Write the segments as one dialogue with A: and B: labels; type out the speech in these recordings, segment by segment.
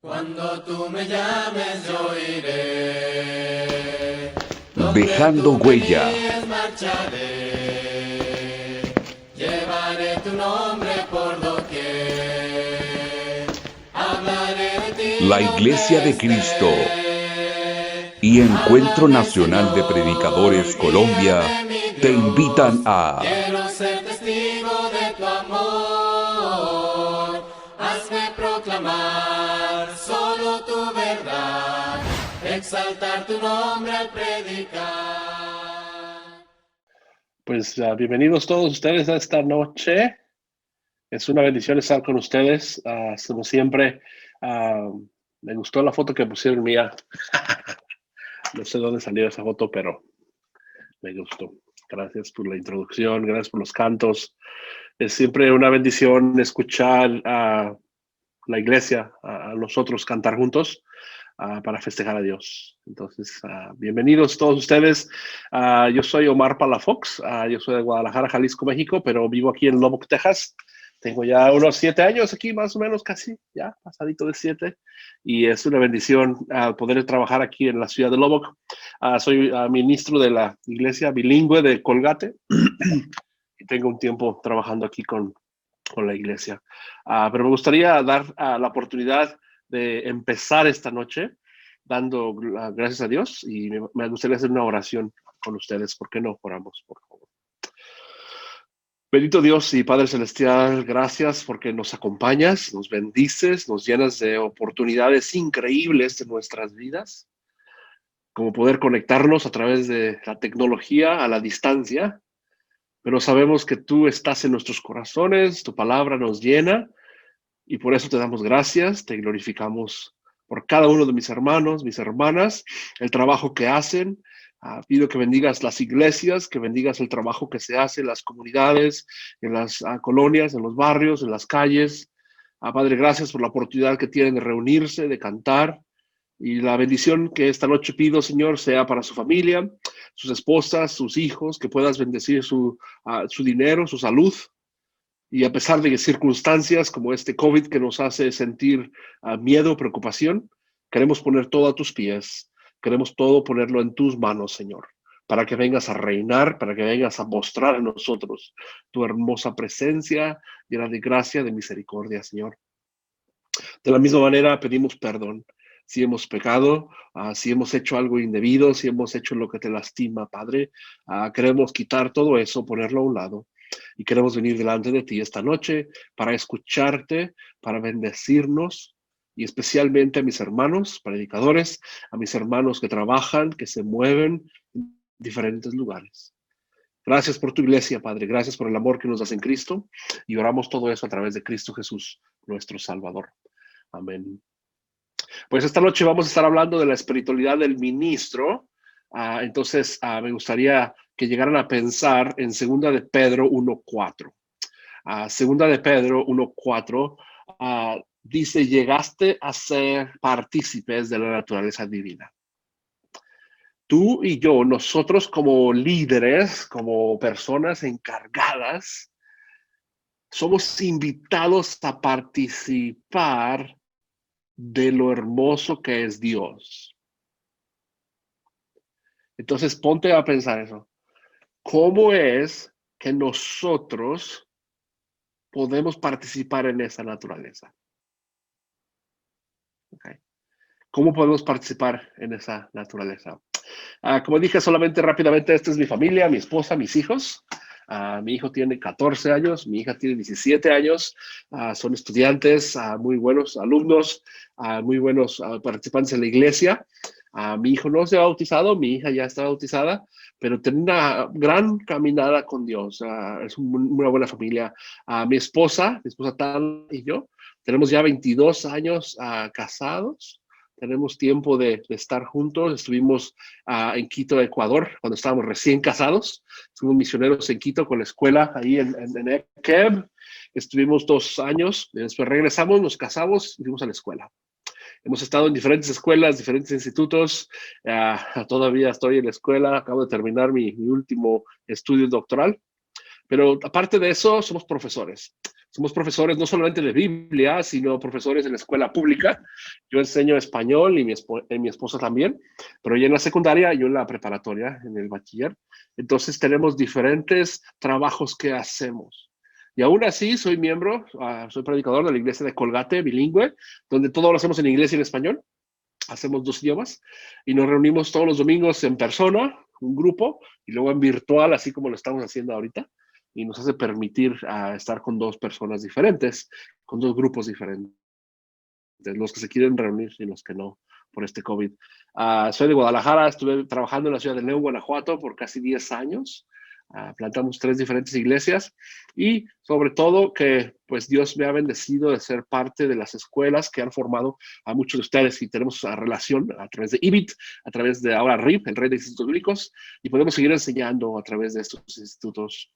A: Cuando tú me llames yo iré, donde
B: Dejando
A: tú me
B: huella.
A: guíes marcharé, llevaré tu nombre por doquier, hablaré de ti
B: La Iglesia
A: donde
B: de Cristo
A: esté.
B: y Encuentro
A: Háblame
B: Nacional de
A: Señor,
B: Predicadores Colombia
A: guíame mi
B: te invitan
A: Dios,
B: a
A: quiero ser testigo de tu amor. Hazme proclamar solo tu verdad, exaltar tu nombre al predicar.
C: Pues bienvenidos todos ustedes a esta noche. Es una bendición estar con ustedes. Como siempre, ah, me gustó la foto que pusieron mía. No sé dónde salió esa foto, pero me gustó. Gracias por la introducción, gracias por los cantos. Es siempre una bendición escuchar a la iglesia, a nosotros cantar juntos para festejar a Dios. Entonces, bienvenidos todos ustedes. Yo soy Omar Palafox, yo soy de Guadalajara, Jalisco, México, pero vivo aquí en Lubbock, Texas. Tengo ya unos 7 años aquí, más o menos, casi, ya, pasadito de 7. Y es una bendición poder trabajar aquí en la ciudad de Lubbock. Soy ministro de la iglesia bilingüe de Colgate y tengo un tiempo trabajando aquí con la iglesia. Pero me gustaría dar la oportunidad de empezar esta noche dando gracias a Dios y me gustaría hacer una oración con ustedes. ¿Por qué no oramos, por favor? Bendito Dios y Padre Celestial, gracias porque nos acompañas, nos bendices, nos llenas de oportunidades increíbles en nuestras vidas, como poder conectarnos a través de la tecnología a la distancia, pero sabemos que tú estás en nuestros corazones, tu palabra nos llena. Y por eso te damos gracias, te glorificamos por cada uno de mis hermanos, mis hermanas, el trabajo que hacen. Pido que bendigas las iglesias, que bendigas el trabajo que se hace en las comunidades, en las colonias, en los barrios, en las calles. Padre, gracias por la oportunidad que tienen de reunirse, de cantar. Y la bendición que esta noche pido, Señor, sea para su familia, sus esposas, sus hijos, que puedas bendecir su dinero, su salud, y a pesar de circunstancias como este COVID que nos hace sentir miedo, preocupación, queremos poner todo a tus pies, queremos todo ponerlo en tus manos, Señor, para que vengas a reinar, para que vengas a mostrar a nosotros tu hermosa presencia llena de gracia, de misericordia, Señor. De la misma manera pedimos perdón. Si hemos pecado, si hemos hecho algo indebido, si hemos hecho lo que te lastima, Padre, queremos quitar todo eso, ponerlo a un lado. Y queremos venir delante de ti esta noche para escucharte, para bendecirnos y especialmente a mis hermanos predicadores, a mis hermanos que trabajan, que se mueven en diferentes lugares. Gracias por tu iglesia, Padre. Gracias por el amor que nos das en Cristo. Y oramos todo eso a través de Cristo Jesús, nuestro Salvador. Amén. Pues esta noche vamos a estar hablando de la espiritualidad del ministro. Entonces, me gustaría que llegaran a pensar en Segunda de Pedro 1:4. Segunda de Pedro 1:4 dice, llegaste a ser partícipes de la naturaleza divina. Tú y yo, nosotros como líderes, como personas encargadas, somos invitados a participar de lo hermoso que es Dios. Entonces, ponte a pensar eso. ¿Cómo es que nosotros podemos participar en esa naturaleza? Okay. ¿Cómo podemos participar en esa naturaleza? Como dije solamente rápidamente, esta es mi familia, mi esposa, mis hijos. Mi hijo tiene 14 años, mi hija tiene 17 años. Son estudiantes, muy buenos alumnos, muy buenos participantes en la iglesia. Mi hijo no se ha bautizado, mi hija ya está bautizada, pero tiene una gran caminada con Dios. Es una buena familia. Mi esposa Tal y yo, tenemos ya 22 años casados. Tenemos tiempo de estar juntos. Estuvimos en Quito, Ecuador, cuando estábamos recién casados. Fuimos misioneros en Quito con la escuela ahí en ECEB. Estuvimos 2 años. Después regresamos, nos casamos y fuimos a la escuela. Hemos estado en diferentes escuelas, diferentes institutos. Todavía estoy en la escuela. Acabo de terminar mi último estudio doctoral. Pero aparte de eso, somos profesores. Somos profesores no solamente de Biblia, sino profesores en la escuela pública. Yo enseño español y mi esposa también, pero ella en la secundaria, yo en la preparatoria, en el bachiller. Entonces tenemos diferentes trabajos que hacemos. Y aún así soy miembro, soy predicador de la iglesia de Colgate, bilingüe, donde todo lo hacemos en inglés y en español. Hacemos 2 idiomas y nos reunimos todos los domingos en persona, un grupo, y luego en virtual, así como lo estamos haciendo ahorita, y nos hace permitir estar con 2 personas diferentes, con 2 grupos diferentes, los que se quieren reunir y los que no, por este COVID. Soy de Guadalajara, estuve trabajando en la ciudad de León, Guanajuato, por casi 10 años. Plantamos 3 diferentes iglesias y sobre todo que pues Dios me ha bendecido de ser parte de las escuelas que han formado a muchos de ustedes y tenemos relación a través de IBIT, a través de ahora RIP, el Red de Institutos Bíblicos, y podemos seguir enseñando a través de estos institutos.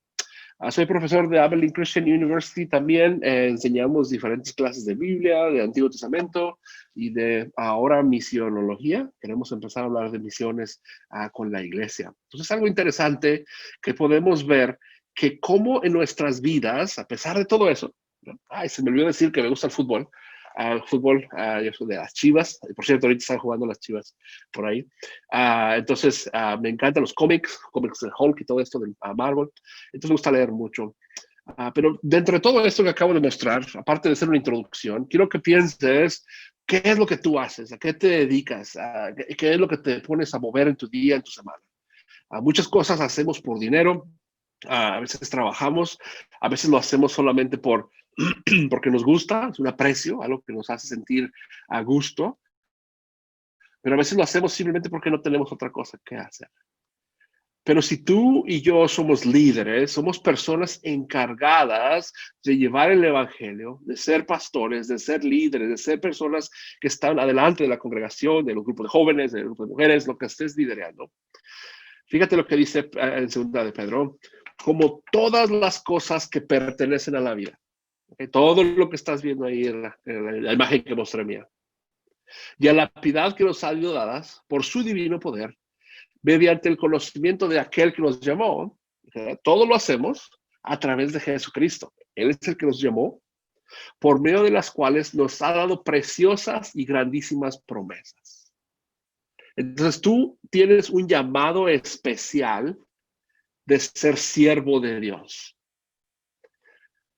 C: Soy profesor de Abilene Christian University también. Enseñamos diferentes clases de Biblia, de Antiguo Testamento y de ahora misionología. Queremos empezar a hablar de misiones con la iglesia. Entonces es algo interesante que podemos ver que cómo en nuestras vidas, a pesar de todo eso, ¿no? Se me olvidó decir que me gusta el fútbol. Yo soy de las Chivas. Por cierto, ahorita están jugando las Chivas por ahí. Entonces, me encantan los cómics de Hulk y todo esto de Marvel. Entonces, me gusta leer mucho. Pero dentro de todo esto que acabo de mostrar, aparte de ser una introducción, quiero que pienses qué es lo que tú haces, a qué te dedicas, qué es lo que te pones a mover en tu día, en tu semana. Muchas cosas hacemos por dinero, a veces trabajamos, a veces lo hacemos solamente porque nos gusta, es un aprecio, algo que nos hace sentir a gusto, pero a veces lo hacemos simplemente porque no tenemos otra cosa que hacer. Pero si tú y yo somos líderes, somos personas encargadas de llevar el evangelio, de ser pastores, de ser líderes, de ser personas que están adelante de la congregación, de los grupos de jóvenes, de los grupos de mujeres, lo que estés liderando. Fíjate lo que dice en 2 de Pedro, como todas las cosas que pertenecen a la vida. ¿Okay? Todo lo que estás viendo ahí en la imagen que mostré mía. Y a la piedad que nos ha sido dadas por su divino poder, mediante el conocimiento de aquel que nos llamó, ¿okay? Todo lo hacemos a través de Jesucristo. Él es el que nos llamó, por medio de las cuales nos ha dado preciosas y grandísimas promesas. Entonces tú tienes un llamado especial de ser siervo de Dios,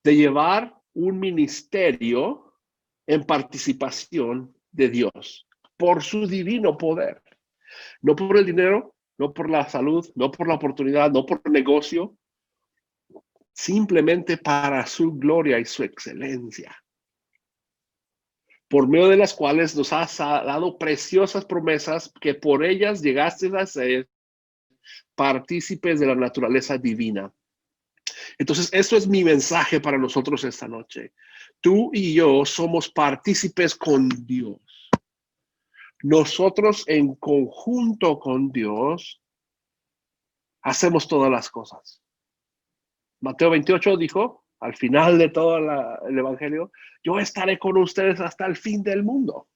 C: de llevar un ministerio en participación de Dios, por su divino poder. No por el dinero, no por la salud, no por la oportunidad, no por el negocio, simplemente para su gloria y su excelencia. Por medio de las cuales nos has dado preciosas promesas que por ellas llegaste a ser partícipes de la naturaleza divina. Entonces, eso es mi mensaje para nosotros esta noche. Tú y yo somos partícipes con Dios. Nosotros en conjunto con Dios hacemos todas las cosas. Mateo 28 dijo, al final de todo el Evangelio, yo estaré con ustedes hasta el fin del mundo.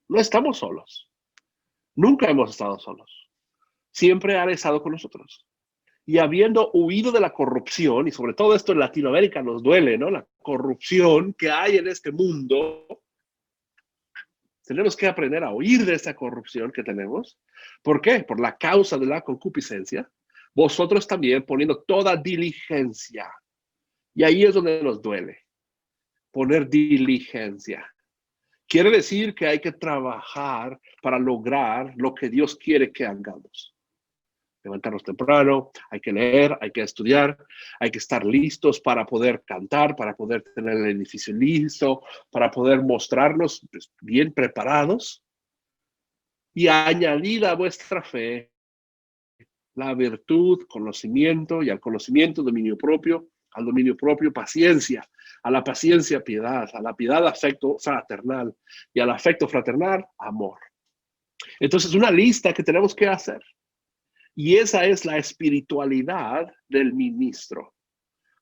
C: No estamos solos. Nunca hemos estado solos. Siempre ha estado con nosotros. Y habiendo huido de la corrupción, y sobre todo esto en Latinoamérica nos duele, ¿no? La corrupción que hay en este mundo. Tenemos que aprender a huir de esa corrupción que tenemos. ¿Por qué? Por la causa de la concupiscencia. Vosotros también poniendo toda diligencia. Y ahí es donde nos duele. Poner diligencia. Quiere decir que hay que trabajar para lograr lo que Dios quiere que hagamos. Levantarnos temprano, hay que leer, hay que estudiar, hay que estar listos para poder cantar, para poder tener el edificio listo, para poder mostrarnos bien preparados y añadir a vuestra fe la virtud, conocimiento y al conocimiento dominio propio, al dominio propio paciencia, a la paciencia piedad, a la piedad afecto fraternal y al afecto fraternal amor. Entonces, una lista que tenemos que hacer. Y esa es la espiritualidad del ministro.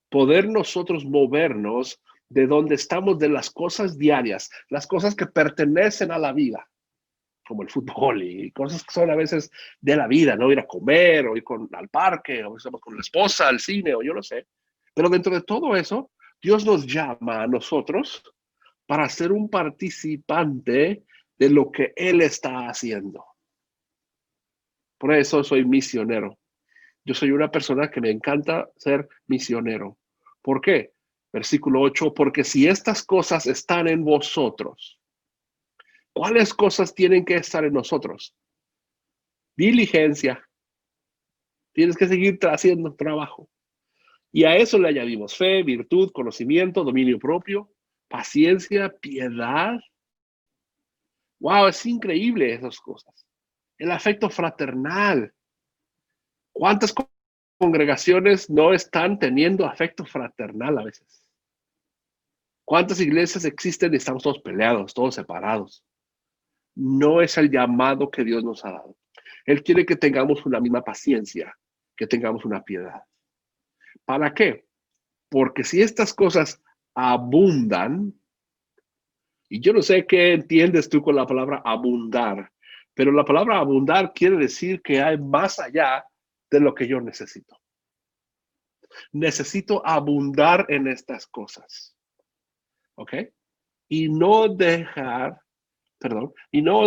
C: Poder nosotros movernos de donde estamos, de las cosas diarias, las cosas que pertenecen a la vida. como el fútbol y cosas que son a veces de la vida, ¿no? Ir a comer o ir al parque o estamos con la esposa al cine o yo no sé. Pero dentro de todo eso, Dios nos llama a nosotros para ser un participante de lo que Él está haciendo. Por eso soy misionero. Yo soy una persona que me encanta ser misionero. ¿Por qué? Versículo 8, porque si estas cosas están en vosotros, ¿cuáles cosas tienen que estar en nosotros? Diligencia. Tienes que seguir haciendo trabajo. Y a eso le añadimos fe, virtud, conocimiento, dominio propio, paciencia, piedad. Wow, es increíble esas cosas. El afecto fraternal. ¿Cuántas congregaciones no están teniendo afecto fraternal a veces? ¿Cuántas iglesias existen y estamos todos peleados, todos separados? No es el llamado que Dios nos ha dado. Él quiere que tengamos una misma paciencia, que tengamos una piedad. ¿Para qué? Porque si estas cosas abundan, y yo no sé qué entiendes tú con la palabra abundar, pero la palabra abundar quiere decir que hay más allá de lo que yo necesito. Necesito abundar en estas cosas. ¿Ok? Y no os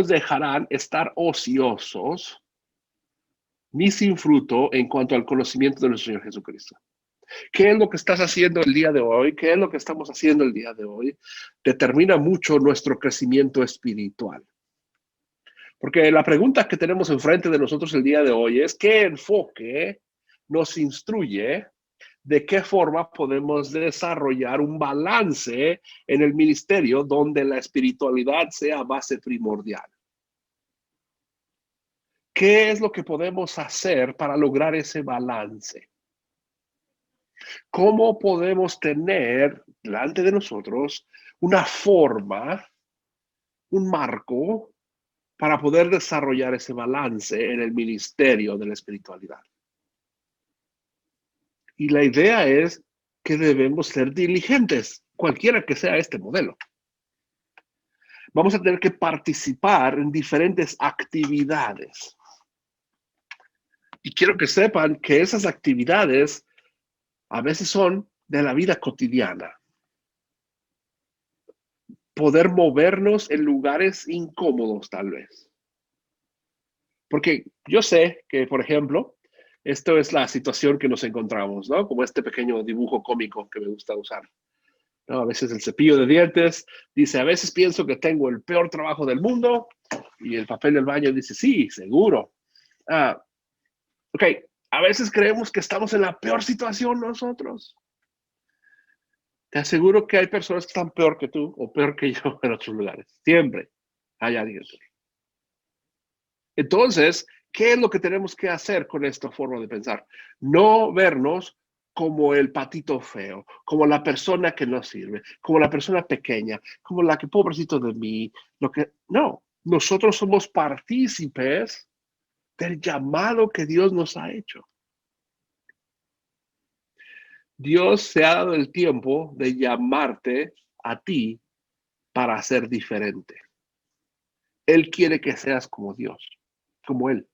C: dejarán estar ociosos ni sin fruto en cuanto al conocimiento de nuestro Señor Jesucristo. ¿Qué es lo que estás haciendo el día de hoy? ¿Qué es lo que estamos haciendo el día de hoy? Determina mucho nuestro crecimiento espiritual. Porque la pregunta que tenemos enfrente de nosotros el día de hoy es ¿qué enfoque nos instruye de qué forma podemos desarrollar un balance en el ministerio donde la espiritualidad sea base primordial? ¿Qué es lo que podemos hacer para lograr ese balance? ¿Cómo podemos tener delante de nosotros una forma, un marco para poder desarrollar ese balance en el ministerio de la espiritualidad? Y la idea es que debemos ser diligentes, cualquiera que sea este modelo. Vamos a tener que participar en diferentes actividades. Y quiero que sepan que esas actividades a veces son de la vida cotidiana. Poder movernos en lugares incómodos, tal vez. Porque yo sé que, por ejemplo, esto es la situación que nos encontramos, ¿no? Como este pequeño dibujo cómico que me gusta usar. ¿No? A veces el cepillo de dientes dice, a veces pienso que tengo el peor trabajo del mundo, y el papel del baño dice, sí, seguro. Ok, a veces creemos que estamos en la peor situación nosotros. Te aseguro que hay personas que están peor que tú o peor que yo en otros lugares. Siempre hay alguien. Entonces, ¿qué es lo que tenemos que hacer con esta forma de pensar? No vernos como el patito feo, como la persona que no sirve, como la persona pequeña, como la que pobrecito de mí. No, nosotros somos partícipes del llamado que Dios nos ha hecho. Dios se ha dado el tiempo de llamarte a ti para ser diferente. Él quiere que seas como Dios, como Él.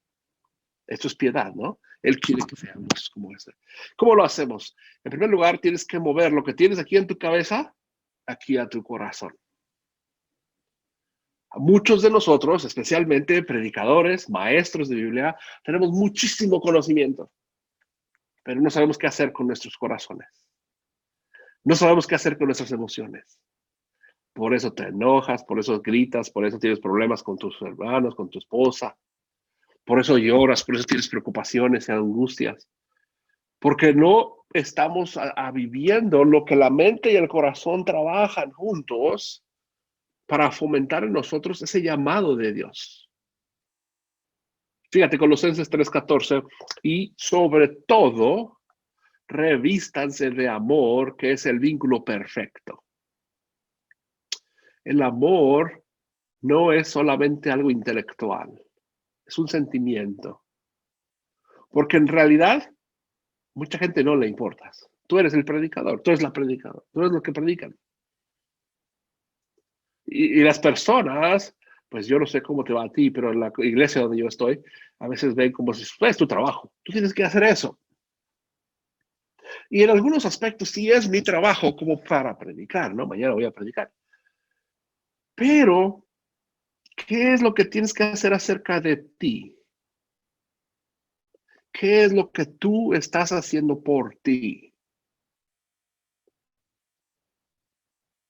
C: Esto es piedad, ¿no? Él quiere que seamos como ese. ¿Cómo lo hacemos? En primer lugar, tienes que mover lo que tienes aquí en tu cabeza, aquí a tu corazón. A muchos de nosotros, especialmente predicadores, maestros de Biblia, tenemos muchísimo conocimiento, pero no sabemos qué hacer con nuestros corazones. No sabemos qué hacer con nuestras emociones. Por eso te enojas, por eso gritas, por eso tienes problemas con tus hermanos, con tu esposa. Por eso lloras, por eso tienes preocupaciones y angustias. Porque no estamos viviendo lo que la mente y el corazón trabajan juntos para fomentar en nosotros ese llamado de Dios. Fíjate, Colosenses 3:14, y sobre todo, revístanse de amor, que es el vínculo perfecto. El amor no es solamente algo intelectual, es un sentimiento. Porque en realidad, mucha gente no le importas. Tú eres el predicador, tú eres la predicadora, tú eres lo que predican. Y las personas Pues yo no sé cómo te va a ti, pero en la iglesia donde yo estoy, a veces ven como si es tu trabajo. Tú tienes que hacer eso. Y en algunos aspectos sí es mi trabajo como para predicar, ¿no? Mañana voy a predicar. Pero, ¿qué es lo que tienes que hacer acerca de ti? ¿Qué es lo que tú estás haciendo por ti?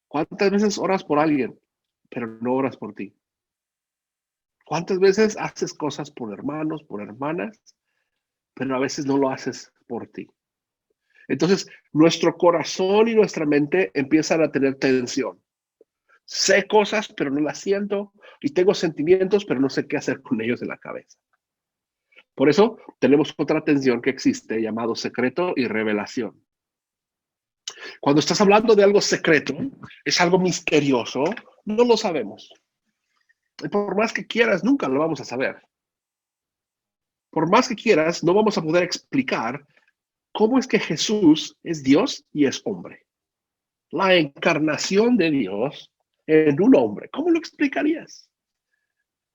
C: ¿Cuántas veces oras por alguien, pero no oras por ti? ¿Cuántas veces haces cosas por hermanos, por hermanas, pero a veces no lo haces por ti? Entonces, nuestro corazón y nuestra mente empiezan a tener tensión. Sé cosas, pero no las siento, y tengo sentimientos, pero no sé qué hacer con ellos en la cabeza. Por eso tenemos otra tensión que existe llamado secreto y revelación. Cuando estás hablando de algo secreto, es algo misterioso, no lo sabemos. Y por más que quieras, nunca lo vamos a saber. Por más que quieras, no vamos a poder explicar cómo es que Jesús es Dios y es hombre. La encarnación de Dios en un hombre. ¿Cómo lo explicarías?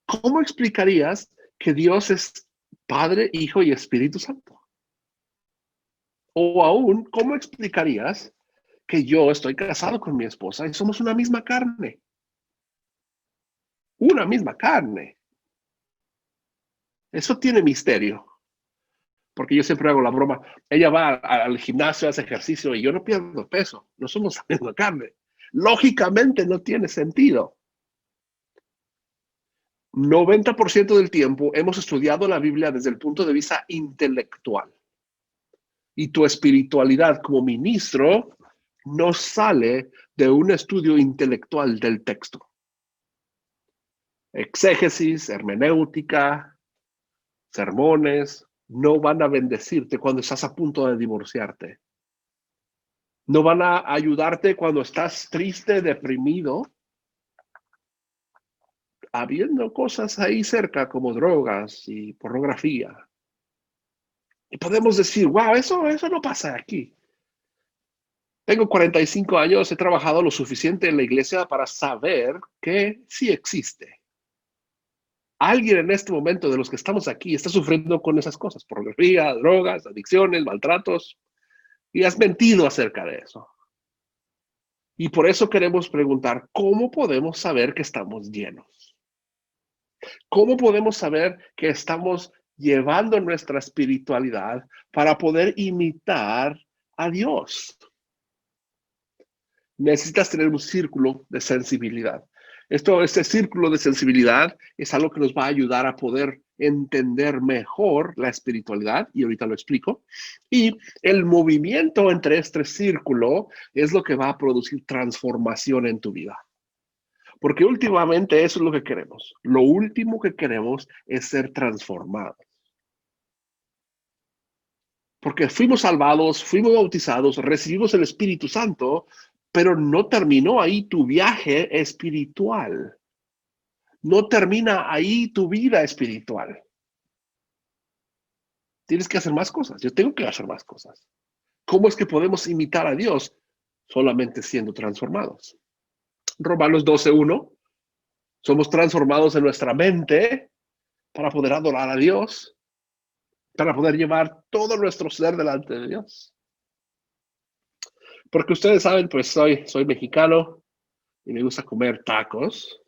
C: ¿Cómo explicarías que Dios es Padre, Hijo y Espíritu Santo? O aún, ¿cómo explicarías que yo estoy casado con mi esposa y somos una misma carne? Una misma carne. Eso tiene misterio. Porque yo siempre hago la broma. Ella va al gimnasio, hace ejercicio y yo no pierdo peso. No somos la misma carne. Lógicamente no tiene sentido. 90% del tiempo hemos estudiado la Biblia desde el punto de vista intelectual. Y tu espiritualidad como ministro no sale de un estudio intelectual del texto. Exégesis, hermenéutica, sermones, no van a bendecirte cuando estás a punto de divorciarte. No van a ayudarte cuando estás triste, deprimido, habiendo cosas ahí cerca como drogas y pornografía. Y podemos decir, wow, eso no pasa aquí. Tengo 45 años, he trabajado lo suficiente en la iglesia para saber que sí existe. Alguien en este momento de los que estamos aquí está sufriendo con esas cosas, pornografía, drogas, adicciones, maltratos, y has mentido acerca de eso. Y por eso queremos preguntar, ¿cómo podemos saber que estamos llenos? ¿Cómo podemos saber que estamos llevando nuestra espiritualidad para poder imitar a Dios? Necesitas tener un círculo de sensibilidad. Este círculo de sensibilidad es algo que nos va a ayudar a poder entender mejor la espiritualidad, y ahorita lo explico. Y el movimiento entre este círculo es lo que va a producir transformación en tu vida. Porque últimamente eso es lo que queremos. Lo último que queremos es ser transformados. Porque fuimos salvados, fuimos bautizados, recibimos el Espíritu Santo, pero no terminó ahí tu viaje espiritual. No termina ahí tu vida espiritual. Tienes que hacer más cosas. Yo tengo que hacer más cosas. ¿Cómo es que podemos imitar a Dios? Solamente siendo transformados. Romanos 12:1. Somos transformados en nuestra mente para poder adorar a Dios, para poder llevar todo nuestro ser delante de Dios. Porque ustedes saben, pues soy mexicano y me gusta comer tacos,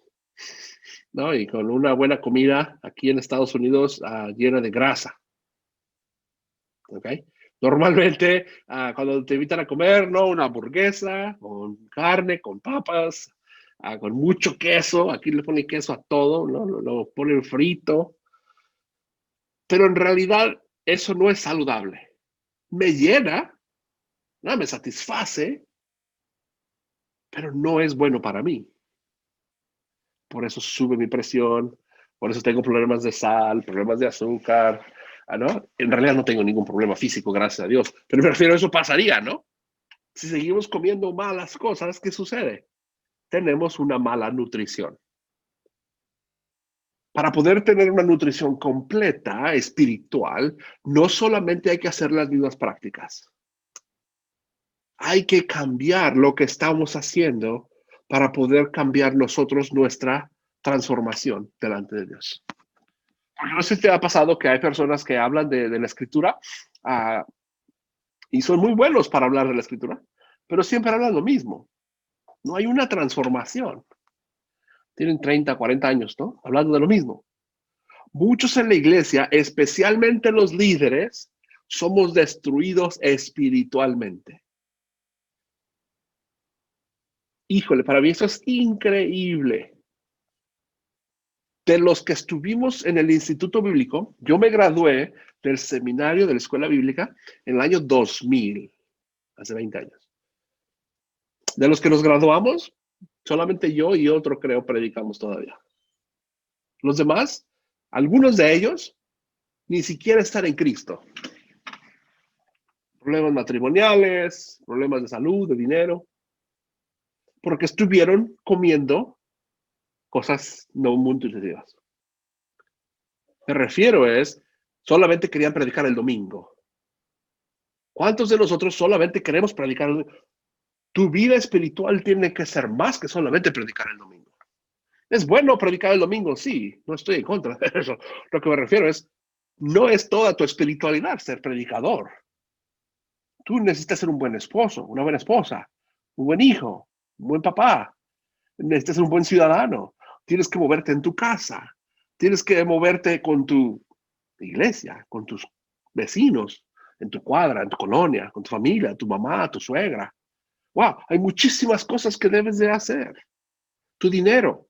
C: ¿no? Y con una buena comida aquí en Estados Unidos llena de grasa. ¿Ok? Normalmente, cuando te invitan a comer, ¿no? Una hamburguesa con carne, con papas, con mucho queso. Aquí le ponen queso a todo, ¿no? Lo ponen frito. Pero en realidad eso no es saludable. Me llena, ¿no? Me satisface, pero no es bueno para mí. Por eso sube mi presión, por eso tengo problemas de sal, problemas de azúcar, ¿no? En realidad no tengo ningún problema físico, gracias a Dios, pero me refiero a eso pasaría, ¿no? Si seguimos comiendo malas cosas, ¿qué sucede? Tenemos una mala nutrición. Para poder tener una nutrición completa, espiritual, no solamente hay que hacer las mismas prácticas. Hay que cambiar lo que estamos haciendo para poder cambiar nosotros nuestra transformación delante de Dios. Porque no sé si te ha pasado que hay personas que hablan de la Escritura y son muy buenos para hablar de la Escritura, pero siempre hablan lo mismo. No hay una transformación. Tienen 30, 40 años, ¿no? Hablando de lo mismo. Muchos en la iglesia, especialmente los líderes, somos destruidos espiritualmente. Híjole, para mí eso es increíble. De los que estuvimos en el Instituto Bíblico, yo me gradué del seminario de la Escuela Bíblica en el año 2000, hace 20 años. De los que nos graduamos, solamente yo y otro creo predicamos todavía. Los demás, algunos de ellos, ni siquiera están en Cristo. Problemas matrimoniales, problemas de salud, de dinero, porque estuvieron comiendo cosas no muy nutritivas. Me refiero solamente querían predicar el domingo. ¿Cuántos de nosotros solamente queremos predicar el domingo? Tu vida espiritual tiene que ser más que solamente predicar el domingo. Es bueno predicar el domingo, sí, no estoy en contra de eso. Lo que me refiero no es toda tu espiritualidad ser predicador. Tú necesitas ser un buen esposo, una buena esposa, un buen hijo, un buen papá. Necesitas ser un buen ciudadano. Tienes que moverte en tu casa. Tienes que moverte con tu iglesia, con tus vecinos, en tu cuadra, en tu colonia, con tu familia, tu mamá, tu suegra. Wow, hay muchísimas cosas que debes de hacer. Tu dinero.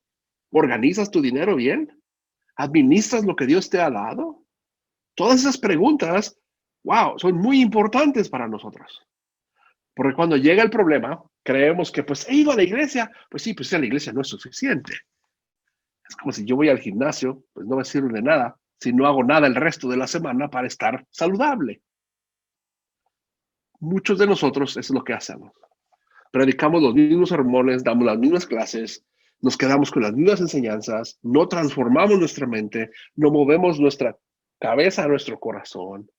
C: ¿Organizas tu dinero bien? ¿Administras lo que Dios te ha dado? Todas esas preguntas, wow, son muy importantes para nosotros. Porque cuando llega el problema, creemos que pues he ido a la iglesia. Pues sí, pues a la iglesia no es suficiente. Es como si yo voy al gimnasio, pues no me sirve de nada si no hago nada el resto de la semana para estar saludable. Muchos de nosotros eso es lo que hacemos. Predicamos los mismos sermones, damos las mismas clases, nos quedamos con las mismas enseñanzas, no transformamos nuestra mente, no movemos nuestra cabeza a nuestro corazón.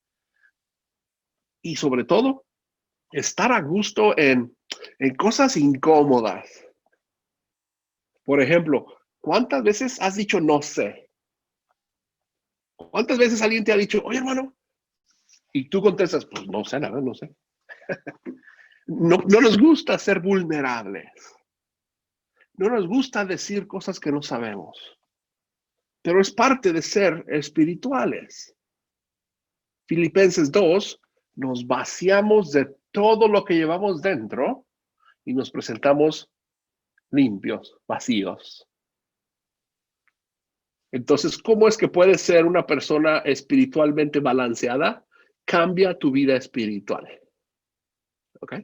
C: Y sobre todo, estar a gusto en cosas incómodas. Por ejemplo, ¿cuántas veces has dicho no sé? ¿Cuántas veces alguien te ha dicho, oye hermano? Y tú contestas, pues no sé, nada, no sé. No nos gusta ser vulnerables. No nos gusta decir cosas que no sabemos. Pero es parte de ser espirituales. Filipenses 2, nos vaciamos de todo lo que llevamos dentro y nos presentamos limpios, vacíos. Entonces, ¿cómo es que puedes ser una persona espiritualmente balanceada? Cambia tu vida espiritual. ¿Ok?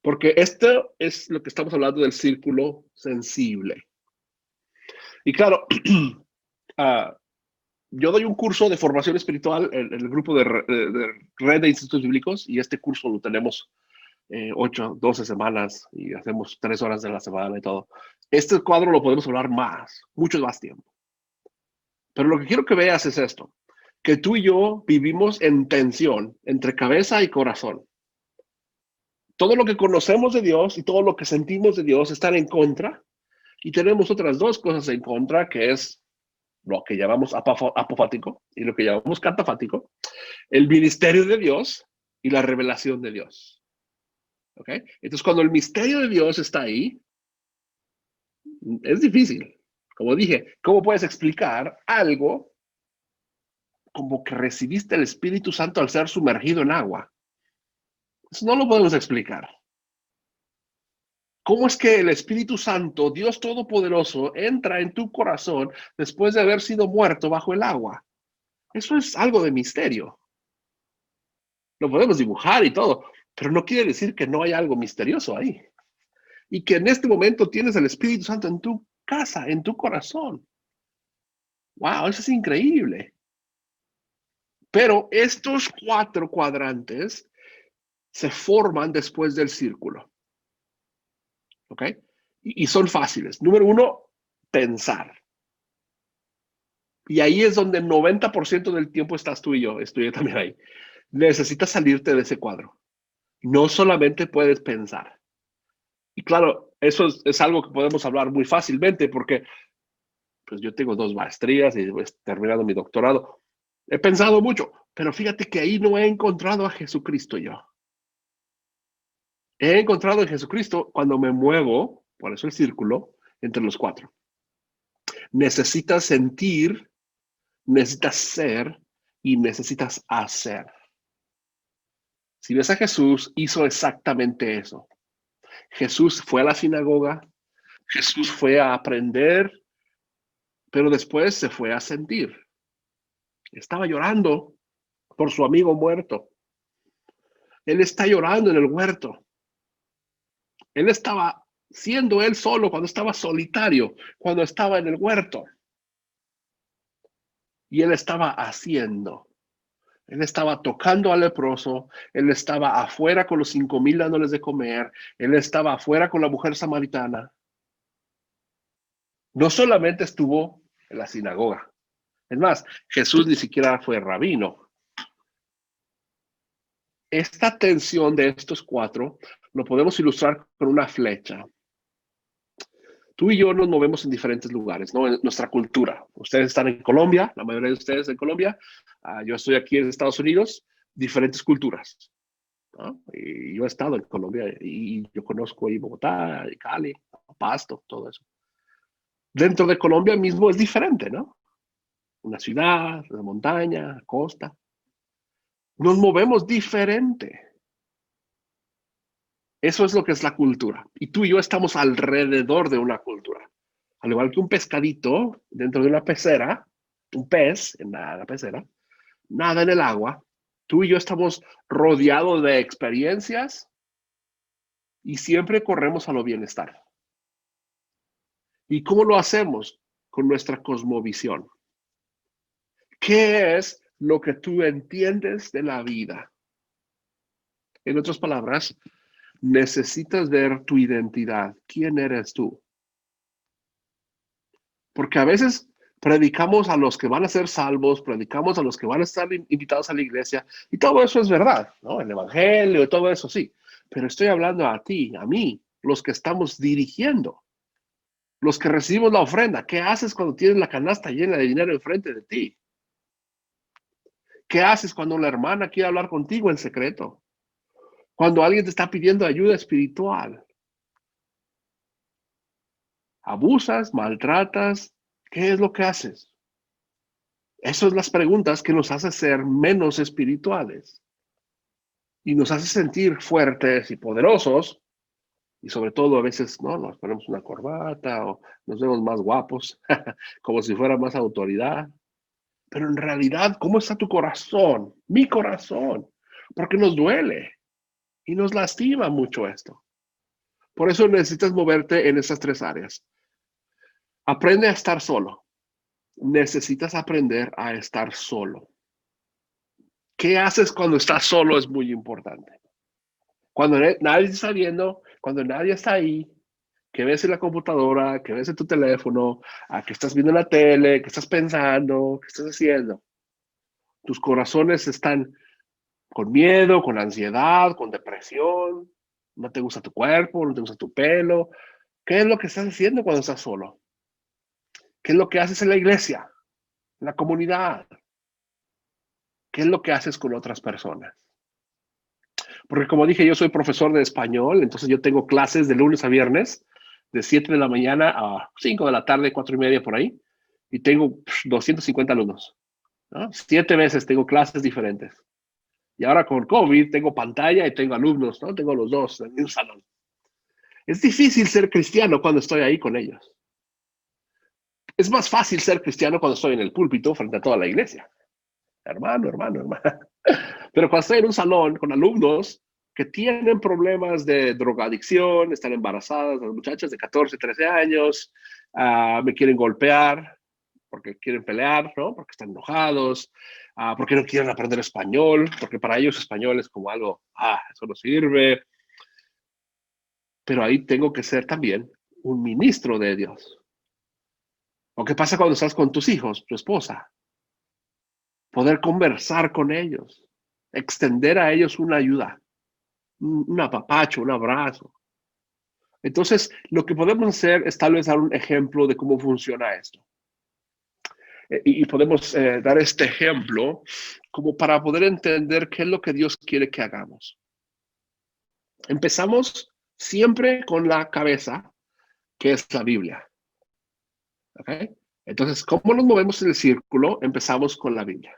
C: Porque esto es lo que estamos hablando del círculo sensible. Y claro, yo doy un curso de formación espiritual en el grupo de Red de Institutos Bíblicos y este curso lo tenemos 8, 12 semanas y hacemos 3 horas de la semana y todo. Este cuadro lo podemos hablar mucho más tiempo. Pero lo que quiero que veas es esto, que tú y yo vivimos en tensión entre cabeza y corazón. Todo lo que conocemos de Dios y todo lo que sentimos de Dios están en contra y tenemos otras dos cosas en contra, que es lo que llamamos apofático y lo que llamamos catafático, el ministerio de Dios y la revelación de Dios. ¿Ok? Entonces, cuando el misterio de Dios está ahí, es difícil. Como dije, ¿cómo puedes explicar algo como que recibiste el Espíritu Santo al ser sumergido en agua? Eso no lo podemos explicar. ¿Cómo es que el Espíritu Santo, Dios Todopoderoso, entra en tu corazón después de haber sido muerto bajo el agua? Eso es algo de misterio. Lo podemos dibujar y todo, pero no quiere decir que no hay algo misterioso ahí. Y que en este momento tienes el Espíritu Santo en tu casa, en tu corazón. ¡Wow! Eso es increíble. Pero estos 4 cuadrantes se forman después del círculo. ¿Ok? Y son fáciles. Número 1, pensar. Y ahí es donde el 90% del tiempo estás tú y yo. Estoy también ahí. Necesitas salirte de ese cuadro. No solamente puedes pensar. Y claro, eso es algo que podemos hablar muy fácilmente porque pues yo tengo 2 maestrías y pues, terminando mi doctorado. He pensado mucho, pero fíjate que ahí no he encontrado a Jesucristo yo. He encontrado a Jesucristo cuando me muevo, por eso el círculo, entre los 4. Necesitas sentir, necesitas ser y necesitas hacer. Si ves a Jesús, hizo exactamente eso. Jesús fue a la sinagoga, Jesús fue a aprender, pero después se fue a sentir. Estaba llorando por su amigo muerto. Él está llorando en el huerto. Él estaba siendo él solo cuando estaba solitario, cuando estaba en el huerto. Y él estaba haciendo. Él estaba tocando al leproso, él estaba afuera con los 5,000 dándoles de comer, él estaba afuera con la mujer samaritana. No solamente estuvo en la sinagoga. Es más, Jesús ni siquiera fue rabino. Esta tensión de estos 4 lo podemos ilustrar con una flecha. Tú y yo nos movemos en diferentes lugares, ¿no? En nuestra cultura. Ustedes están en Colombia, la mayoría de ustedes en Colombia. Yo estoy aquí en Estados Unidos, diferentes culturas, ¿no? Y yo he estado en Colombia y yo conozco ahí Bogotá, y Cali, Pasto, todo eso. Dentro de Colombia mismo es diferente, ¿no? Una ciudad, una montaña, costa. Nos movemos diferente. Eso es lo que es la cultura. Y tú y yo estamos alrededor de una cultura. Al igual que un pescadito dentro de una pecera, un pez en la pecera, nada en el agua. Tú y yo estamos rodeados de experiencias y siempre corremos a lo bienestar. ¿Y cómo lo hacemos? Con nuestra cosmovisión. ¿Qué es lo que tú entiendes de la vida? En otras palabras, necesitas ver tu identidad. ¿Quién eres tú? Porque a veces predicamos a los que van a ser salvos, predicamos a los que van a estar invitados a la iglesia, y todo eso es verdad, ¿no? El evangelio y todo eso, sí. Pero estoy hablando a ti, a mí, los que estamos dirigiendo, los que recibimos la ofrenda. ¿Qué haces cuando tienes la canasta llena de dinero enfrente de ti? ¿Qué haces cuando la hermana quiere hablar contigo en secreto? Cuando alguien te está pidiendo ayuda espiritual. ¿Abusas? ¿Maltratas? ¿Qué es lo que haces? Esas son las preguntas que nos hacen ser menos espirituales. Y nos hace sentir fuertes y poderosos. Y sobre todo a veces, ¿no? Nos ponemos una corbata o nos vemos más guapos, como si fuera más autoridad. Pero en realidad, ¿cómo está tu corazón? Mi corazón. Porque nos duele y nos lastima mucho esto. Por eso necesitas moverte en esas 3 áreas. Aprende a estar solo. Necesitas aprender a estar solo. ¿Qué haces cuando estás solo? Es muy importante. Cuando nadie está viendo, cuando nadie está ahí, que ves en la computadora, que ves en tu teléfono, que estás viendo la tele, que estás pensando, que estás haciendo. Tus corazones están con miedo, con ansiedad, con depresión. No te gusta tu cuerpo, no te gusta tu pelo. ¿Qué es lo que estás haciendo cuando estás solo? ¿Qué es lo que haces en la iglesia, en la comunidad? ¿Qué es lo que haces con otras personas? Porque como dije, yo soy profesor de español, entonces yo tengo clases de lunes a viernes, de 7 de la mañana a 5 de la tarde, 4:30 por ahí, y tengo 250 alumnos, ¿no? 7 veces tengo clases diferentes. Y ahora con COVID tengo pantalla y tengo alumnos, ¿no? Tengo los dos en un salón. Es difícil ser cristiano cuando estoy ahí con ellos. Es más fácil ser cristiano cuando estoy en el púlpito frente a toda la iglesia. Hermano. Pero cuando estoy en un salón con alumnos que tienen problemas de drogadicción, están embarazadas, las muchachas de 14, 13 años, me quieren golpear porque quieren pelear, ¿no? Porque están enojados, porque no quieren aprender español, porque para ellos español es como algo, eso no sirve. Pero ahí tengo que ser también un ministro de Dios. ¿O qué pasa cuando estás con tus hijos, tu esposa? Poder conversar con ellos, extender a ellos una ayuda, un apapacho, un abrazo. Entonces, lo que podemos hacer es tal vez dar un ejemplo de cómo funciona esto. Y podemos dar este ejemplo como para poder entender qué es lo que Dios quiere que hagamos. Empezamos siempre con la cabeza, que es la Biblia. ¿Okay? Entonces, ¿cómo nos movemos en el círculo? Empezamos con la Biblia.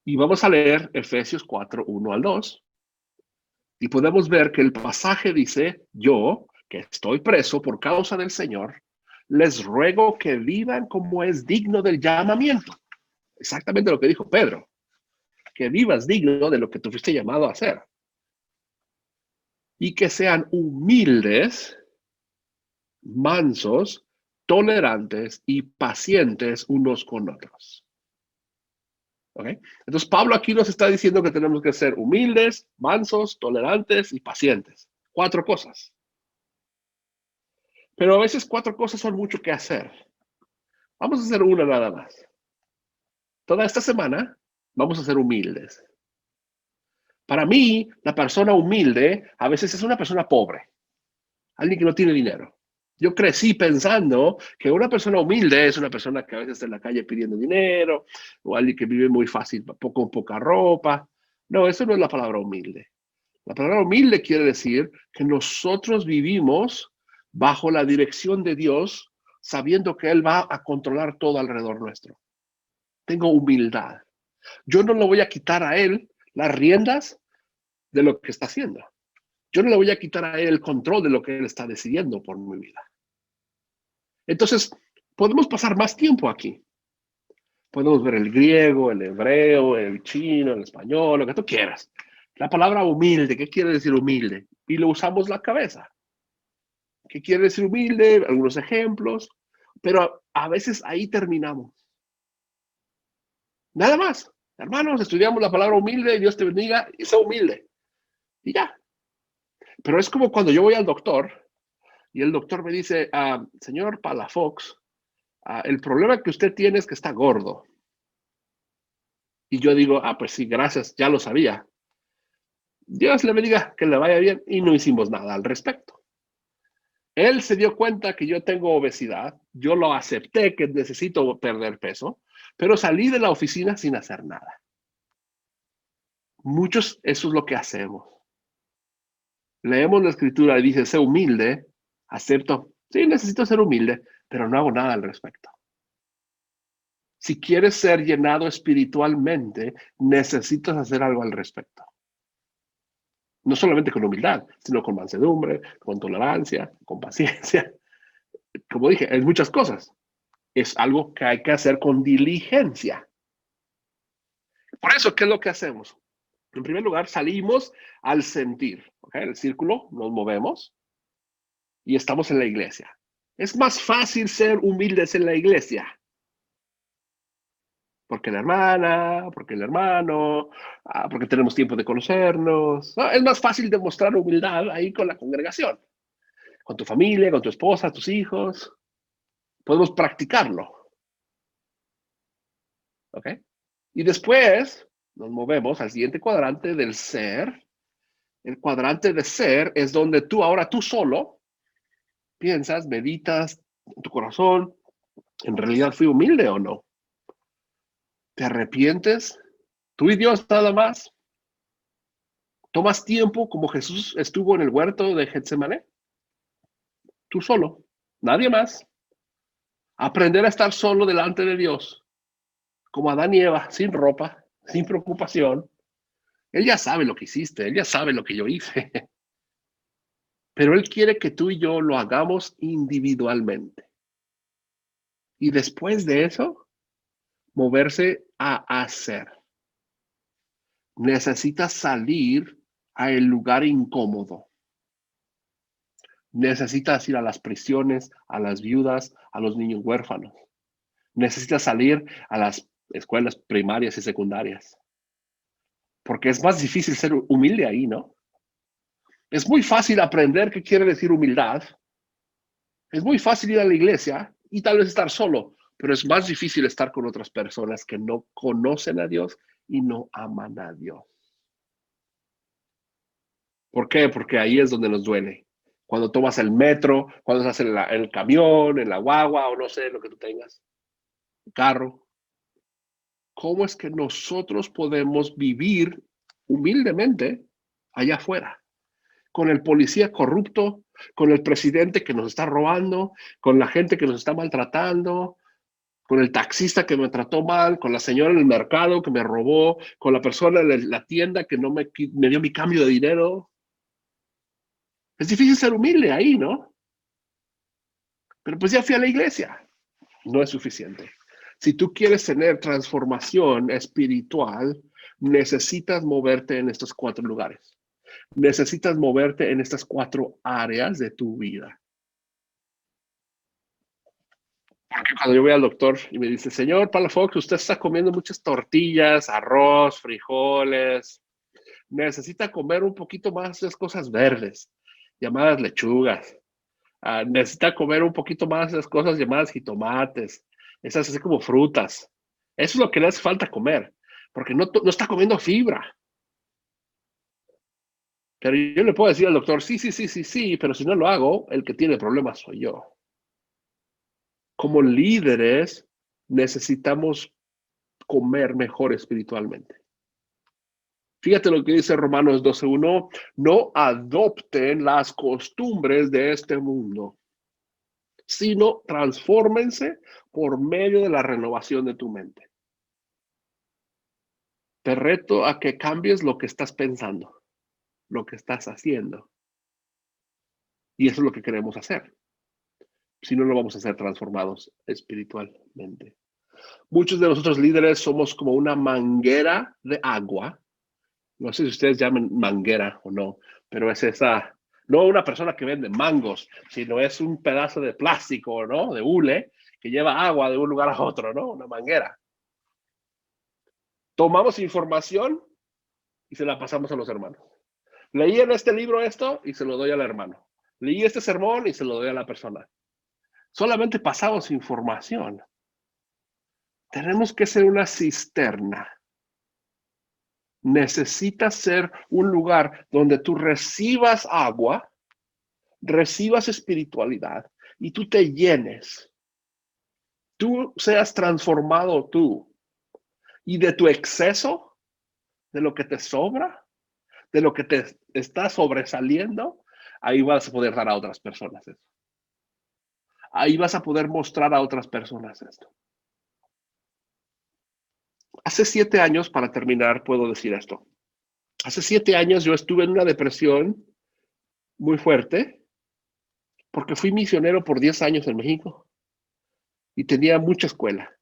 C: Y vamos a leer Efesios 4, 1 al 2. Y podemos ver que el pasaje dice, yo, que estoy preso por causa del Señor, les ruego que vivan como es digno del llamamiento. Exactamente lo que dijo Pedro. Que vivas digno de lo que tú fuiste llamado a hacer. Y que sean humildes, mansos, tolerantes y pacientes unos con otros. ¿Okay? Entonces Pablo aquí nos está diciendo que tenemos que ser humildes, mansos, tolerantes y pacientes. 4 cosas. Pero a veces 4 cosas son mucho que hacer. Vamos a hacer una nada más. Toda esta semana vamos a ser humildes. Para mí, la persona humilde a veces es una persona pobre, alguien que no tiene dinero. Yo crecí pensando que una persona humilde es una persona que a veces está en la calle pidiendo dinero, o alguien que vive muy fácil, con poca ropa. No, eso no es la palabra humilde. La palabra humilde quiere decir que nosotros vivimos bajo la dirección de Dios, sabiendo que Él va a controlar todo alrededor nuestro. Tengo humildad. Yo no le voy a quitar a Él las riendas de lo que está haciendo. Yo no le voy a quitar a Él el control de lo que Él está decidiendo por mi vida. Entonces, podemos pasar más tiempo aquí. Podemos ver el griego, el hebreo, el chino, el español, lo que tú quieras. La palabra humilde, ¿qué quiere decir humilde? Y lo usamos la cabeza. ¿Qué quiere decir humilde? Algunos ejemplos. Pero a veces ahí terminamos. Nada más. Hermanos, estudiamos la palabra humilde, Dios te bendiga, y sé humilde. Y ya. Pero es como cuando yo voy al doctor y el doctor me dice, señor Palafox, el problema que usted tiene es que está gordo. Y yo digo, pues sí, gracias, ya lo sabía. Dios le bendiga, que le vaya bien, y no hicimos nada al respecto. Él se dio cuenta que yo tengo obesidad, yo lo acepté que necesito perder peso, pero salí de la oficina sin hacer nada. Muchos, eso es lo que hacemos. Leemos la escritura y dice, sé humilde, acepto, sí, necesito ser humilde, pero no hago nada al respecto. Si quieres ser llenado espiritualmente, necesitas hacer algo al respecto. No solamente con humildad, sino con mansedumbre, con tolerancia, con paciencia. Como dije, es muchas cosas. Es algo que hay que hacer con diligencia. Por eso, ¿qué es lo que hacemos? En primer lugar, salimos al sentir. ¿Okay? El círculo, nos movemos y estamos en la iglesia. Es más fácil ser humildes en la iglesia. Porque la hermana, porque el hermano, porque tenemos tiempo de conocernos. ¿No? Es más fácil demostrar humildad ahí con la congregación, con tu familia, con tu esposa, tus hijos. Podemos practicarlo. ¿Ok? Y después nos movemos al siguiente cuadrante del ser. El cuadrante de ser es donde tú solo piensas, meditas en tu corazón, ¿en realidad fui humilde o no? ¿Te arrepientes? ¿Tú y Dios nada más? ¿Tomas tiempo como Jesús estuvo en el huerto de Getsemaní? Tú solo, nadie más. Aprender a estar solo delante de Dios, como Adán y Eva, sin ropa, sin preocupación. Él ya sabe lo que hiciste, Él ya sabe lo que yo hice. Pero Él quiere que tú y yo lo hagamos individualmente. Y después de eso, moverse a hacer. Necesitas salir a el lugar incómodo. Necesitas ir a las prisiones, a las viudas, a los niños huérfanos. Necesitas salir a las escuelas primarias y secundarias. Porque es más difícil ser humilde ahí, ¿no? Es muy fácil aprender qué quiere decir humildad. Es muy fácil ir a la iglesia y tal vez estar solo, pero es más difícil estar con otras personas que no conocen a Dios y no aman a Dios. ¿Por qué? Porque ahí es donde nos duele. Cuando tomas el metro, cuando estás en el camión, en la guagua o no sé, lo que tú tengas. carro. ¿Cómo es que nosotros podemos vivir humildemente allá afuera? Con el policía corrupto, con el presidente que nos está robando, con la gente que nos está maltratando, con el taxista que me trató mal, con la señora en el mercado que me robó, con la persona en la tienda que no me dio mi cambio de dinero. Es difícil ser humilde ahí, ¿no? Pero pues ya fui a la iglesia. No es suficiente. Si tú quieres tener transformación espiritual, necesitas moverte en estos 4 lugares. Necesitas moverte en estas 4 áreas de tu vida. Porque cuando yo voy al doctor y me dice, señor Palafox, usted está comiendo muchas tortillas, arroz, frijoles, necesita comer un poquito más de cosas verdes, llamadas lechugas. Necesita comer un poquito más de cosas llamadas jitomates, esas así como frutas. Eso es lo que le hace falta comer, porque no está comiendo fibra. Pero yo le puedo decir al doctor, sí, pero si no lo hago, el que tiene problemas soy yo. Como líderes, necesitamos comer mejor espiritualmente. Fíjate lo que dice Romanos 12:1, no adopten las costumbres de este mundo, sino transfórmense por medio de la renovación de tu mente. Te reto a que cambies lo que estás pensando, lo que estás haciendo. Y eso es lo que queremos hacer. Si no, no vamos a ser transformados espiritualmente. Muchos de nosotros líderes somos como una manguera de agua. No sé si ustedes llaman manguera o no, pero es esa, no una persona que vende mangos, sino es un pedazo de plástico, ¿no? De hule, que lleva agua de un lugar a otro, ¿no? Una manguera. Tomamos información y se la pasamos a los hermanos. Leí en este libro esto y se lo doy al hermano. Leí este sermón y se lo doy a la persona. Solamente pasamos información. Tenemos que ser una cisterna. Necesitas ser un lugar donde tú recibas agua, recibas espiritualidad y tú te llenes. Tú seas transformado tú. Y de tu exceso, de lo que te sobra, de lo que te está sobresaliendo, ahí vas a poder dar a otras personas eso. Ahí vas a poder mostrar a otras personas esto. Hace 7 años, para terminar, puedo decir esto. Hace 7 años yo estuve en una depresión muy fuerte porque fui misionero por 10 años en México y tenía mucha escuela.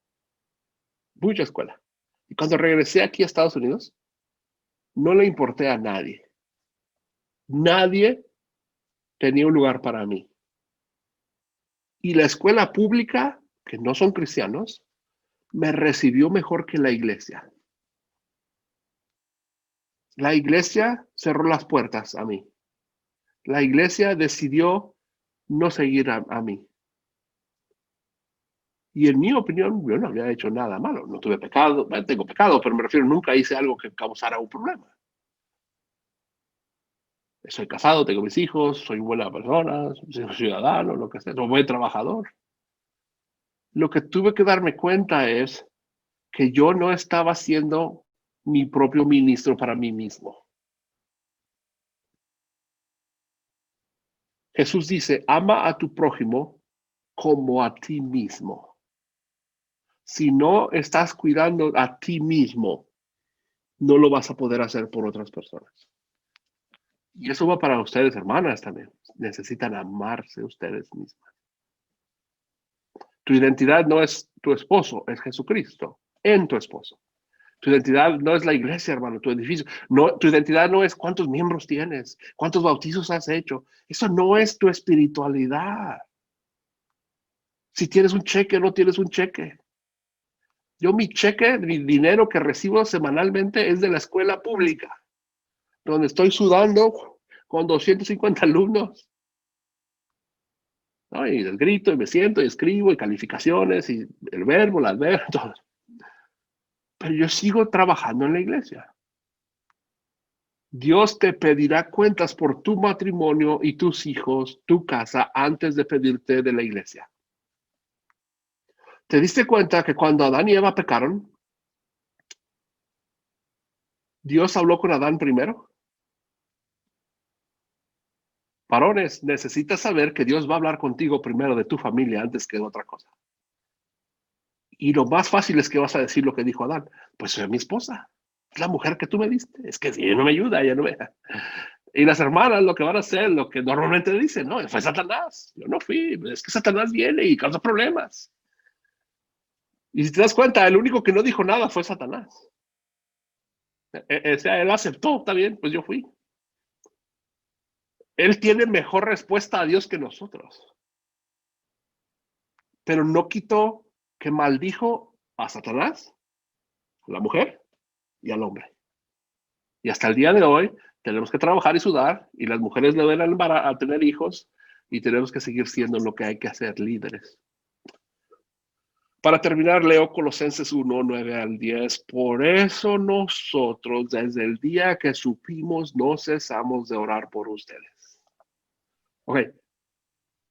C: Mucha escuela. Y cuando regresé aquí a Estados Unidos, no le importé a nadie. Nadie tenía un lugar para mí. Y la escuela pública, que no son cristianos, me recibió mejor que la iglesia. La iglesia cerró las puertas a mí. La iglesia decidió no seguir a mí. Y en mi opinión, yo no había hecho nada malo. No tuve pecado, bueno, tengo pecado, pero me refiero, nunca hice algo que causara un problema. Soy casado, tengo mis hijos, soy buena persona, soy ciudadano, lo que sea, soy buen trabajador. Lo que tuve que darme cuenta es que yo no estaba siendo mi propio ministro para mí mismo. Jesús dice, ama a tu prójimo como a ti mismo. Si no estás cuidando a ti mismo, no lo vas a poder hacer por otras personas. Y eso va para ustedes, hermanas, también. Necesitan amarse ustedes mismas. Tu identidad no es tu esposo, es Jesucristo en tu esposo. Tu identidad no es la iglesia, hermano, tu edificio. No, tu identidad no es cuántos miembros tienes, cuántos bautizos has hecho. Eso no es tu espiritualidad. Si tienes un cheque, no tienes un cheque. Yo mi cheque, mi dinero que recibo semanalmente es de la escuela pública, donde estoy sudando con 250 alumnos. ¿No? Y les grito y me siento y escribo y calificaciones y el verbo, las verbos, todo. Pero yo sigo trabajando en la iglesia. Dios te pedirá cuentas por tu matrimonio y tus hijos, tu casa, antes de pedirte de la iglesia. ¿Te diste cuenta que cuando Adán y Eva pecaron, Dios habló con Adán primero? Varones, necesitas saber que Dios va a hablar contigo primero de tu familia antes que de otra cosa. Y lo más fácil es que vas a decir lo que dijo Adán. Pues soy mi esposa, es la mujer que tú me diste. Es que si ella no me ayuda, ella no me... Y las hermanas lo que van a hacer, lo que normalmente dicen, no, fue Satanás. Yo no fui, es que Satanás viene y causa problemas. Y si te das cuenta, el único que no dijo nada fue Satanás. O sea, él aceptó, está bien, pues yo fui. Él tiene mejor respuesta a Dios que nosotros. Pero no quitó que maldijo a Satanás, a la mujer y al hombre. Y hasta el día de hoy tenemos que trabajar y sudar, y las mujeres le ven a tener hijos, y tenemos que seguir siendo lo que hay que hacer, líderes. Para terminar, leo Colosenses 1, 9 al 10. Por eso nosotros, desde el día que supimos, no cesamos de orar por ustedes. Ok.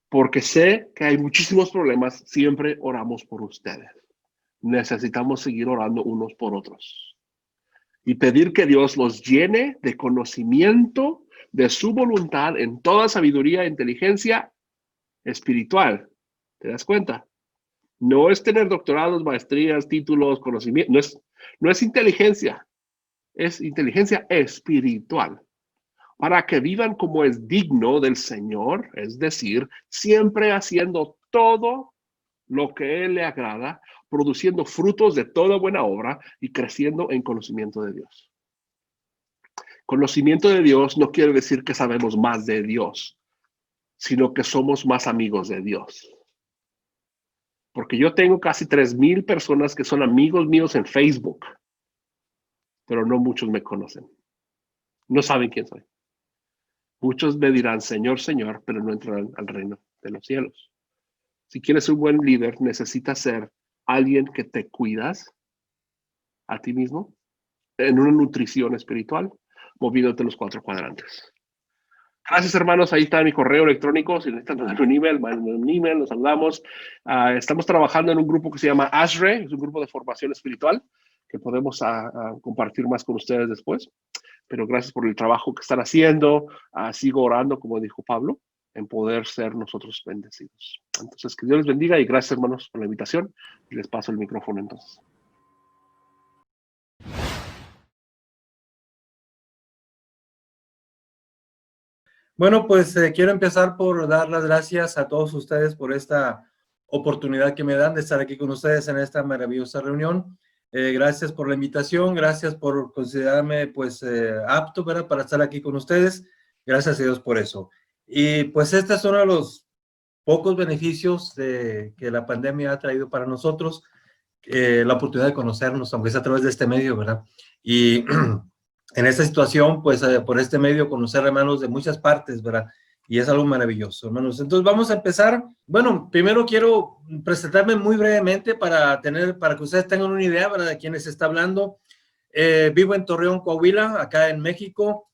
C: Porque sé que hay muchísimos problemas, siempre oramos por ustedes. Necesitamos seguir orando unos por otros. Y pedir que Dios los llene de conocimiento de su voluntad en toda sabiduría e inteligencia espiritual. ¿Te das cuenta? No es tener doctorados, maestrías, títulos, conocimiento. No es inteligencia. Es inteligencia espiritual. Para que vivan como es digno del Señor, es decir, siempre haciendo todo lo que Él le agrada, produciendo frutos de toda buena obra y creciendo en conocimiento de Dios. Conocimiento de Dios no quiere decir que sabemos más de Dios, sino que somos más amigos de Dios. Porque yo tengo casi 3,000 personas que son amigos míos en Facebook, pero no muchos me conocen. No saben quién soy. Muchos me dirán, Señor, Señor, pero no entrarán al reino de los cielos. Si quieres un buen líder, necesitas ser alguien que te cuidas a ti mismo en una nutrición espiritual, moviéndote los 4 cuadrantes. Gracias, hermanos. Ahí está mi correo electrónico. Si necesitan mandar un email, manden un email, nos hablamos. Estamos trabajando en un grupo que se llama ASRE, es un grupo de formación espiritual que podemos compartir más con ustedes después. Pero gracias por el trabajo que están haciendo. Sigo orando, como dijo Pablo, en poder ser nosotros bendecidos. Entonces, que Dios les bendiga y gracias, hermanos, por la invitación. Y les paso el micrófono entonces.
D: Bueno, pues quiero empezar por dar las gracias a todos ustedes por esta oportunidad que me dan de estar aquí con ustedes en esta maravillosa reunión. Gracias por la invitación, gracias por considerarme pues apto, ¿verdad?, para estar aquí con ustedes. Gracias a Dios por eso. Y pues este es uno de los pocos beneficios que la pandemia ha traído para nosotros, la oportunidad de conocernos, aunque sea a través de este medio, ¿verdad? Y en esta situación, pues por este medio conocer hermanos de muchas partes, ¿verdad? Y es algo maravilloso, hermanos. Entonces vamos a empezar. Bueno, primero quiero presentarme muy brevemente para que ustedes tengan una idea, ¿verdad?, de quién les está hablando. Vivo en Torreón, Coahuila, acá en México.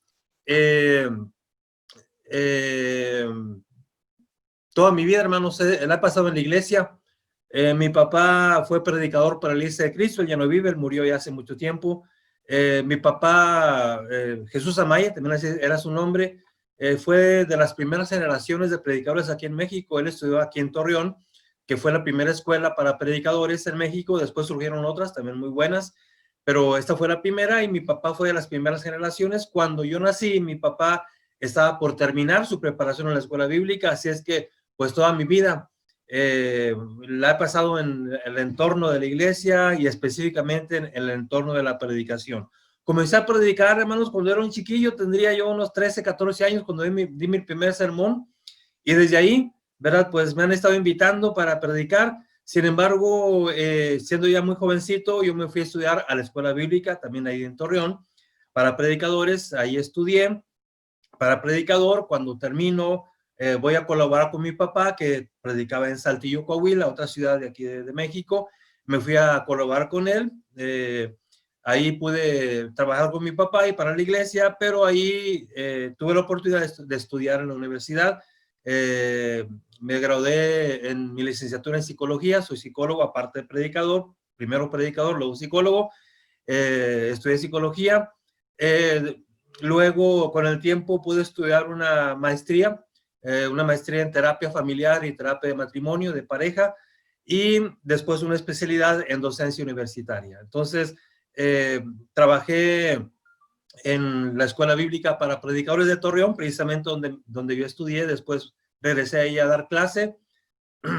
D: Toda mi vida, hermanos, la he pasado en la iglesia. Mi papá fue predicador para la Iglesia de Cristo, él ya no vive, él murió ya hace mucho tiempo. Mi papá, Jesús Amaya, también era su nombre, fue de las primeras generaciones de predicadores aquí en México. Él estudió aquí en Torreón, que fue la primera escuela para predicadores en México. Después surgieron otras también muy buenas, pero esta fue la primera y mi papá fue de las primeras generaciones. Cuando yo nací, mi papá estaba por terminar su preparación en la escuela bíblica, así es que pues toda mi vida la he pasado en el entorno de la iglesia y específicamente en el entorno de la predicación. Comencé a predicar, hermanos, cuando era un chiquillo, tendría yo unos 13, 14 años cuando di mi primer sermón, y desde ahí, ¿verdad?, pues me han estado invitando para predicar. Sin embargo, siendo ya muy jovencito, yo me fui a estudiar a la escuela bíblica, también ahí en Torreón, para predicadores. Ahí estudié para predicador. Cuando termino, voy a colaborar con mi papá, que predicaba en Saltillo, Coahuila, otra ciudad de aquí de México. Me fui a colaborar con él. Ahí pude trabajar con mi papá y para la iglesia, pero ahí tuve la oportunidad de estudiar en la universidad. me gradué en mi licenciatura en psicología, soy psicólogo, aparte de predicador, primero predicador, luego psicólogo, estudié psicología, luego con el tiempo pude estudiar una maestría en terapia familiar y terapia de matrimonio, de pareja, y después una especialidad en docencia universitaria. Entonces, trabajé en la escuela bíblica para predicadores de Torreón, precisamente donde yo estudié. Después regresé ahí a dar clase.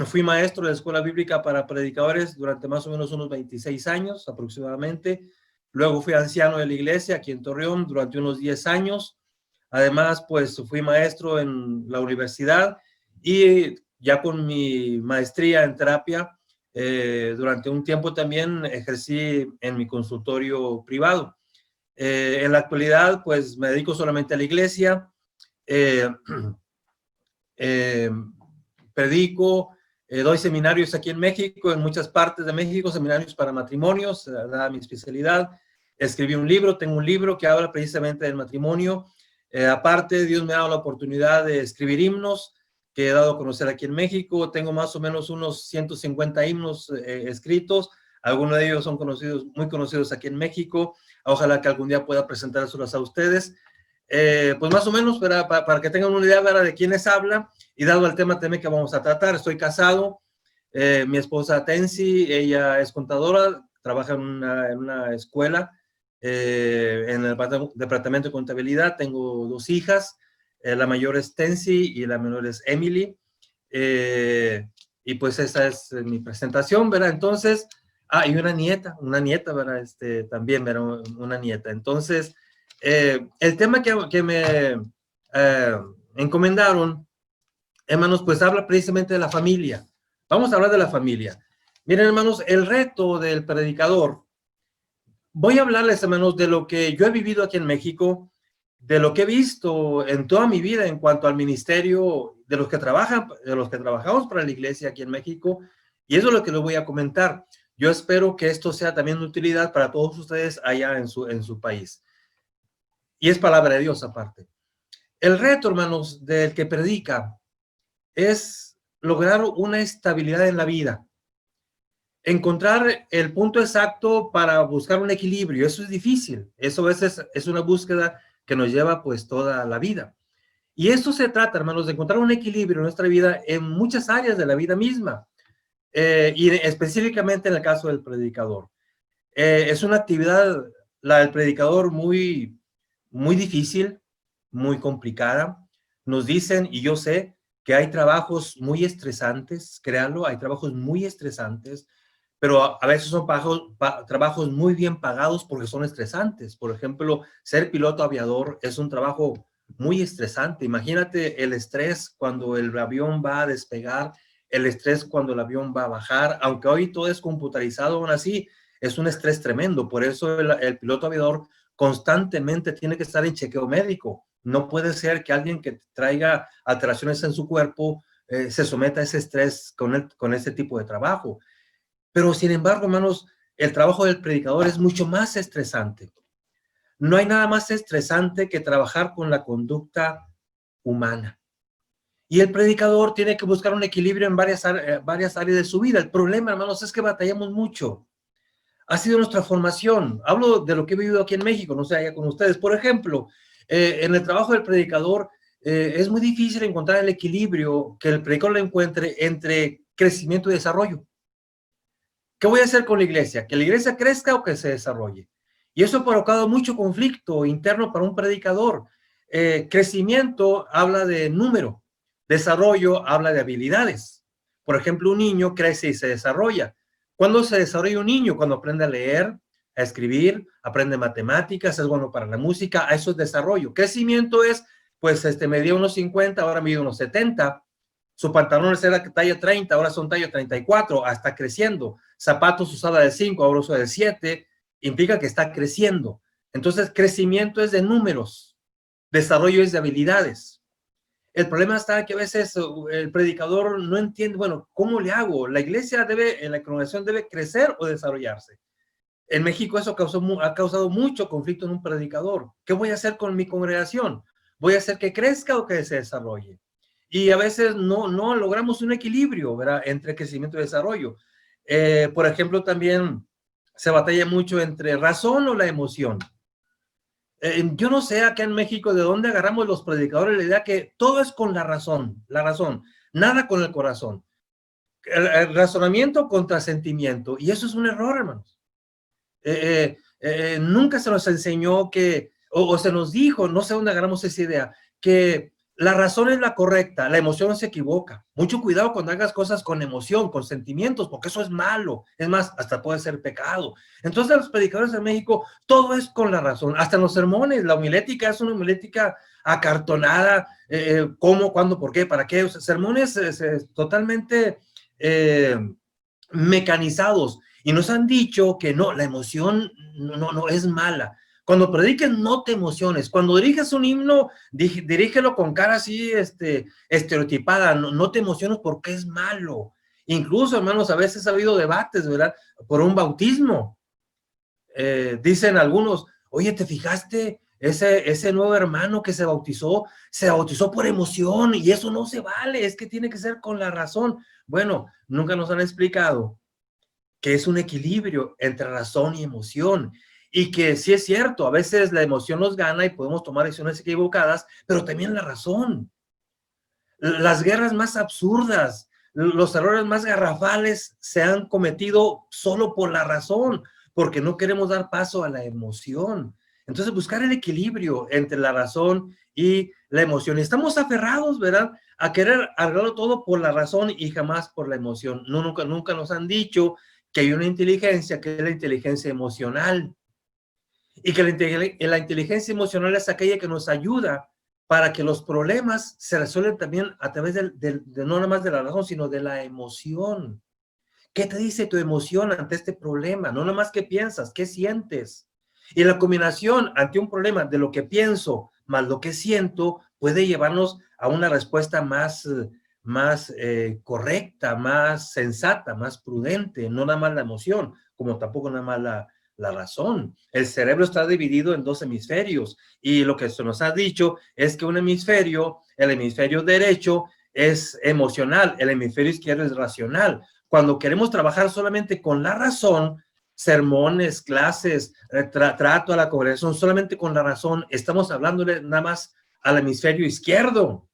D: Fui maestro de la escuela bíblica para predicadores durante más o menos unos 26 años aproximadamente. Luego fui anciano de la iglesia aquí en Torreón durante unos 10 años. Además, pues fui maestro en la universidad y ya con mi maestría en terapia, durante un tiempo también ejercí en mi consultorio privado. En la actualidad, pues me dedico solamente a la iglesia, predico, doy seminarios aquí en México, en muchas partes de México, seminarios para matrimonios, da mi especialidad. Escribí un libro, tengo un libro que habla precisamente del matrimonio. Aparte, Dios me ha dado la oportunidad de escribir himnos que he dado a conocer aquí en México. Tengo más o menos unos 150 himnos escritos. Algunos de ellos son conocidos, muy conocidos aquí en México. Ojalá que algún día pueda presentárselos a ustedes. Pues más o menos para que tengan una idea de quiénes habla y dado el tema también que vamos a tratar. Estoy casado, mi esposa Tensi, ella es contadora, trabaja en una escuela, en el departamento de contabilidad. Tengo 2 hijas, la mayor es Tensi y la menor es Emily. Y pues esa es mi presentación, ¿verdad? Entonces, y una nieta, ¿verdad? También, ¿verdad? Una nieta. Entonces, el tema que me encomendaron, hermanos, pues habla precisamente de la familia. Vamos a hablar de la familia. Miren, hermanos, el reto del predicador. Voy a hablarles, hermanos, de lo que yo he vivido aquí en México, de lo que he visto en toda mi vida en cuanto al ministerio, de los que trabajamos para la iglesia aquí en México, y eso es lo que les voy a comentar. Yo espero que esto sea también de utilidad para todos ustedes allá en su país. Y es palabra de Dios aparte. El reto, hermanos, del que predica es lograr una estabilidad en la vida. Encontrar el punto exacto para buscar un equilibrio. Eso es difícil. Eso a veces es una búsqueda que nos lleva pues toda la vida. Y esto se trata, hermanos, de encontrar un equilibrio en nuestra vida en muchas áreas de la vida misma. Y específicamente en el caso del predicador. Es una actividad, la del predicador, muy difícil, muy complicada. Nos dicen, y yo sé, que hay trabajos muy estresantes, créanlo, hay trabajos muy estresantes, pero a veces son trabajos muy bien pagados porque son estresantes. Por ejemplo, ser piloto aviador es un trabajo muy estresante. Imagínate el estrés cuando el avión va a despegar, el estrés cuando el avión va a bajar, aunque hoy todo es computarizado, aún así es un estrés tremendo. Por eso el piloto aviador constantemente tiene que estar en chequeo médico. No puede ser que alguien que traiga alteraciones en su cuerpo se someta a ese estrés con ese tipo de trabajo. Pero sin embargo, hermanos, el trabajo del predicador es mucho más estresante. No hay nada más estresante que trabajar con la conducta humana. Y el predicador tiene que buscar un equilibrio en varias áreas de su vida. El problema, hermanos, es que batallamos mucho. Ha sido nuestra formación. Hablo de lo que he vivido aquí en México, no sé, allá con ustedes. Por ejemplo, en el trabajo del predicador es muy difícil encontrar el equilibrio que el predicador le encuentre entre crecimiento y desarrollo. ¿Qué voy a hacer con la iglesia? ¿Que la iglesia crezca o que se desarrolle? Y eso ha provocado mucho conflicto interno para un predicador. Crecimiento habla de número. Desarrollo habla de habilidades. Por ejemplo, un niño crece y se desarrolla. ¿Cuándo se desarrolla un niño? Cuando aprende a leer, a escribir, aprende matemáticas, es bueno para la música, a eso es desarrollo. Crecimiento es, pues, medía unos 50, ahora mide unos 70. Su pantalón era talla 30, ahora son talla 34, está creciendo. Zapatos usaba de 5, ahora usa de 7, implica que está creciendo. Entonces, crecimiento es de números, desarrollo es de habilidades. El problema está que a veces el predicador no entiende, bueno, ¿cómo le hago? La iglesia la congregación debe crecer o desarrollarse. En México eso ha causado mucho conflicto en un predicador. ¿Qué voy a hacer con mi congregación? ¿Voy a hacer que crezca o que se desarrolle? y a veces no logramos un equilibrio, ¿verdad?, entre crecimiento y desarrollo. Por ejemplo, también se batalla mucho entre razón o la emoción. Yo no sé acá en México de dónde agarramos los predicadores la idea que todo es con la razón, nada con el corazón. El razonamiento contra sentimiento, y eso es un error, hermanos. Nunca se nos enseñó que, o se nos dijo, no sé dónde agarramos esa idea, que la razón es la correcta, la emoción no se equivoca. Mucho cuidado cuando hagas cosas con emoción, con sentimientos, porque eso es malo. Es más, hasta puede ser pecado. Entonces, los predicadores en México, todo es con la razón. Hasta en los sermones, la homilética es una homilética acartonada. ¿Cómo, cuándo, por qué, para qué? O sea, sermones totalmente mecanizados. Y nos han dicho que no, la emoción no es mala. Cuando prediques, no te emociones. Cuando diriges un himno, dirígelo con cara así, estereotipada. No te emociones porque es malo. Incluso, hermanos, a veces ha habido debates, ¿verdad?, por un bautismo. Dicen algunos, oye, ¿te fijaste? Ese nuevo hermano que se bautizó por emoción, y eso no se vale, es que tiene que ser con la razón. Bueno, nunca nos han explicado que es un equilibrio entre razón y emoción, y que sí es cierto, a veces la emoción nos gana y podemos tomar decisiones equivocadas, pero también la razón. Las guerras más absurdas, los errores más garrafales se han cometido solo por la razón, porque no queremos dar paso a la emoción. Entonces, buscar el equilibrio entre la razón y la emoción. Estamos aferrados, ¿verdad?, a querer arreglarlo todo por la razón y jamás por la emoción. Nunca nos han dicho que hay una inteligencia, que es la inteligencia emocional, y que la inteligencia emocional es aquella que nos ayuda para que los problemas se resuelven también a través de no nada más de la razón, sino de la emoción. ¿Qué te dice tu emoción ante este problema? No nada más qué piensas, qué sientes. Y la combinación ante un problema de lo que pienso más lo que siento puede llevarnos a una respuesta más correcta, más sensata, más prudente, no nada más la emoción, como tampoco nada más la razón. El cerebro está dividido en dos hemisferios, y lo que se nos ha dicho es que un hemisferio, el hemisferio derecho, es emocional, el hemisferio izquierdo es racional. Cuando queremos trabajar solamente con la razón, sermones, clases, trato a la congregación solamente con la razón, estamos hablándole nada más al hemisferio izquierdo.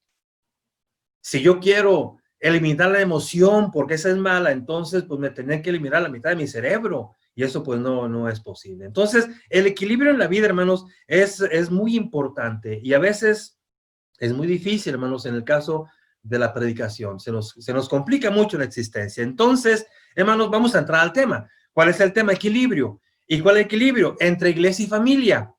D: Si yo quiero eliminar la emoción porque esa es mala, entonces pues me tendré que eliminar la mitad de mi cerebro, y eso pues no es posible. Entonces, el equilibrio en la vida, hermanos, es muy importante, y a veces es muy difícil, hermanos, en el caso de la predicación. Se nos complica mucho la existencia. Entonces, hermanos, vamos a entrar al tema. ¿Cuál es el tema? Equilibrio. ¿Y cuál es el equilibrio? Entre iglesia y familia.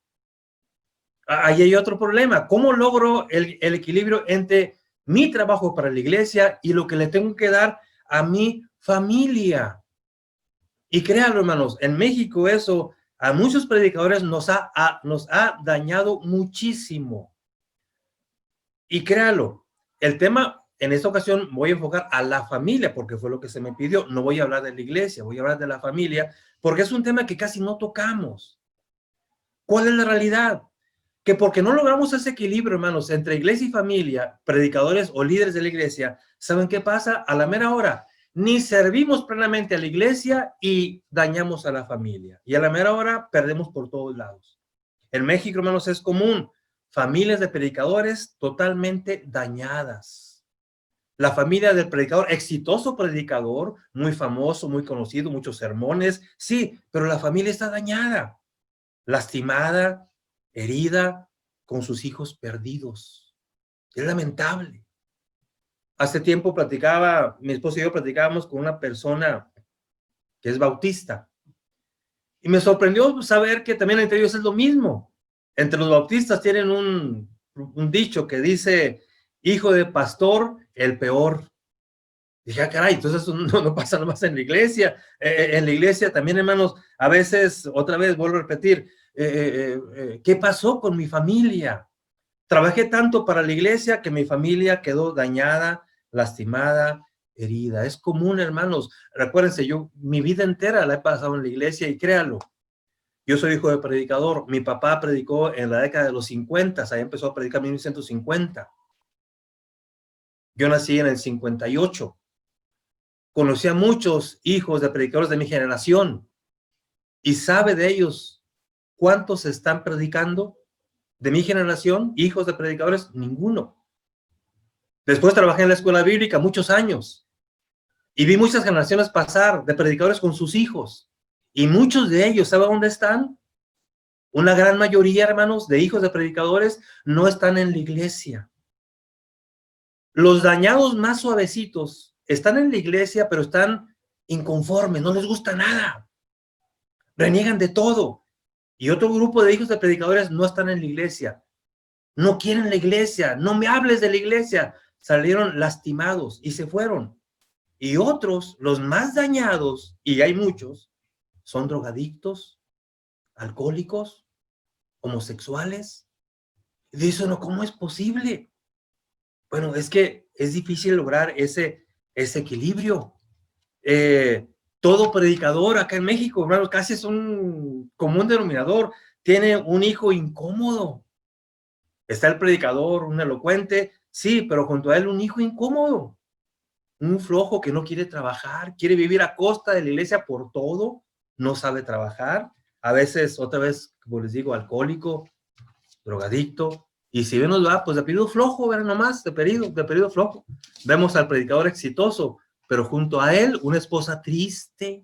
D: Ahí hay otro problema. ¿Cómo logro el equilibrio entre mi trabajo para la iglesia y lo que le tengo que dar a mi familia? Y créanlo, hermanos, en México eso a muchos predicadores nos ha dañado muchísimo. Y créanlo, el tema en esta ocasión voy a enfocar a la familia, porque fue lo que se me pidió. No voy a hablar de la iglesia, voy a hablar de la familia, porque es un tema que casi no tocamos. ¿Cuál es la realidad? Que porque no logramos ese equilibrio, hermanos, entre iglesia y familia, predicadores o líderes de la iglesia, ¿saben qué pasa? A la mera hora, ni servimos plenamente a la iglesia y dañamos a la familia. Y a la mera hora perdemos por todos lados. En México, hermanos, es común familias de predicadores totalmente dañadas. La familia del predicador, exitoso predicador, muy famoso, muy conocido, muchos sermones, sí, pero la familia está dañada, lastimada, herida, con sus hijos perdidos. Es lamentable. Hace tiempo mi esposo y yo platicábamos con una persona que es bautista, y me sorprendió saber que también entre ellos es lo mismo. Entre los bautistas tienen un dicho que dice, hijo de pastor, el peor. Dije, caray, entonces eso no pasa nomás en la iglesia. En la iglesia también, hermanos, a veces, otra vez, vuelvo a repetir, ¿qué pasó con mi familia? Trabajé tanto para la iglesia que mi familia quedó dañada, lastimada, herida. Es común, hermanos. Recuérdense, mi vida entera la he pasado en la iglesia, y créanlo, yo soy hijo de predicador. Mi papá predicó en la década de los 50, ahí empezó a predicar en 1950. Yo nací en el 58. Conocí a muchos hijos de predicadores de mi generación. ¿Y sabe de ellos cuántos están predicando? De mi generación, hijos de predicadores, ninguno. Después trabajé en la escuela bíblica muchos años. Y vi muchas generaciones pasar de predicadores con sus hijos. Y muchos de ellos, ¿sabe dónde están? Una gran mayoría, hermanos, de hijos de predicadores no están en la iglesia. Los dañados más suavecitos están en la iglesia, pero están inconformes, no les gusta nada. Reniegan de todo. Y otro grupo de hijos de predicadores no están en la iglesia. No quieren la iglesia. No me hables de la iglesia. Salieron lastimados y se fueron. Y otros, los más dañados, y hay muchos, son drogadictos, alcohólicos, homosexuales. Y dice uno, ¿cómo es posible? Bueno, es que es difícil lograr ese equilibrio. Todo predicador acá en México, hermanos, casi es un común denominador, tiene un hijo incómodo. Está el predicador, un elocuente, sí, pero junto a él un hijo incómodo, un flojo que no quiere trabajar, quiere vivir a costa de la iglesia por todo, no sabe trabajar, a veces, otra vez, como les digo, alcohólico, drogadicto, y si bien nos va, pues de periodo flojo, ¿verdad? Nomás, de periodo flojo. Vemos al predicador exitoso, pero junto a él, una esposa triste.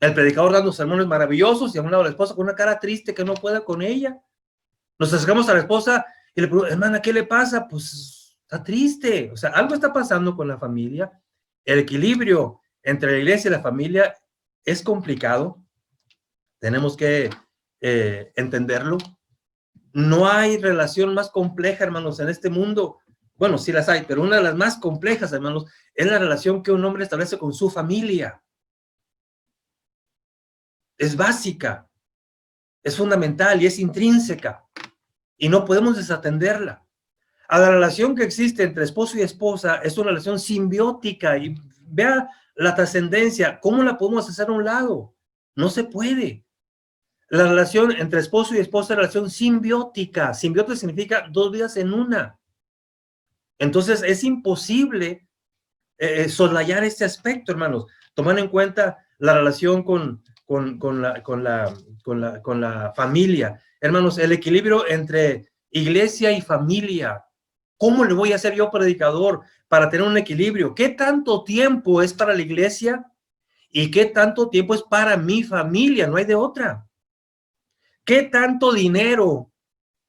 D: El predicador dando sermones maravillosos y a un lado la esposa con una cara triste que no puede con ella. Nos acercamos a la esposa y le preguntamos, hermana, ¿qué le pasa? Pues está triste. O sea, algo está pasando con la familia. El equilibrio entre la iglesia y la familia es complicado. Tenemos que entenderlo. No hay relación más compleja, hermanos, en este mundo. Bueno, sí las hay, pero una de las más complejas, hermanos, es la relación que un hombre establece con su familia. Es básica, es fundamental y es intrínseca. Y no podemos desatenderla. A la relación que existe entre esposo y esposa es una relación simbiótica. Y vea la trascendencia. ¿Cómo la podemos hacer a un lado? No se puede. La relación entre esposo y esposa es una relación simbiótica. Simbiótica significa dos vidas en una. Entonces es imposible soslayar este aspecto, hermanos. Tomando en cuenta la relación con la familia. Hermanos, el equilibrio entre iglesia y familia. ¿Cómo le voy a hacer yo, predicador, para tener un equilibrio? ¿Qué tanto tiempo es para la iglesia y qué tanto tiempo es para mi familia? No hay de otra. ¿Qué tanto dinero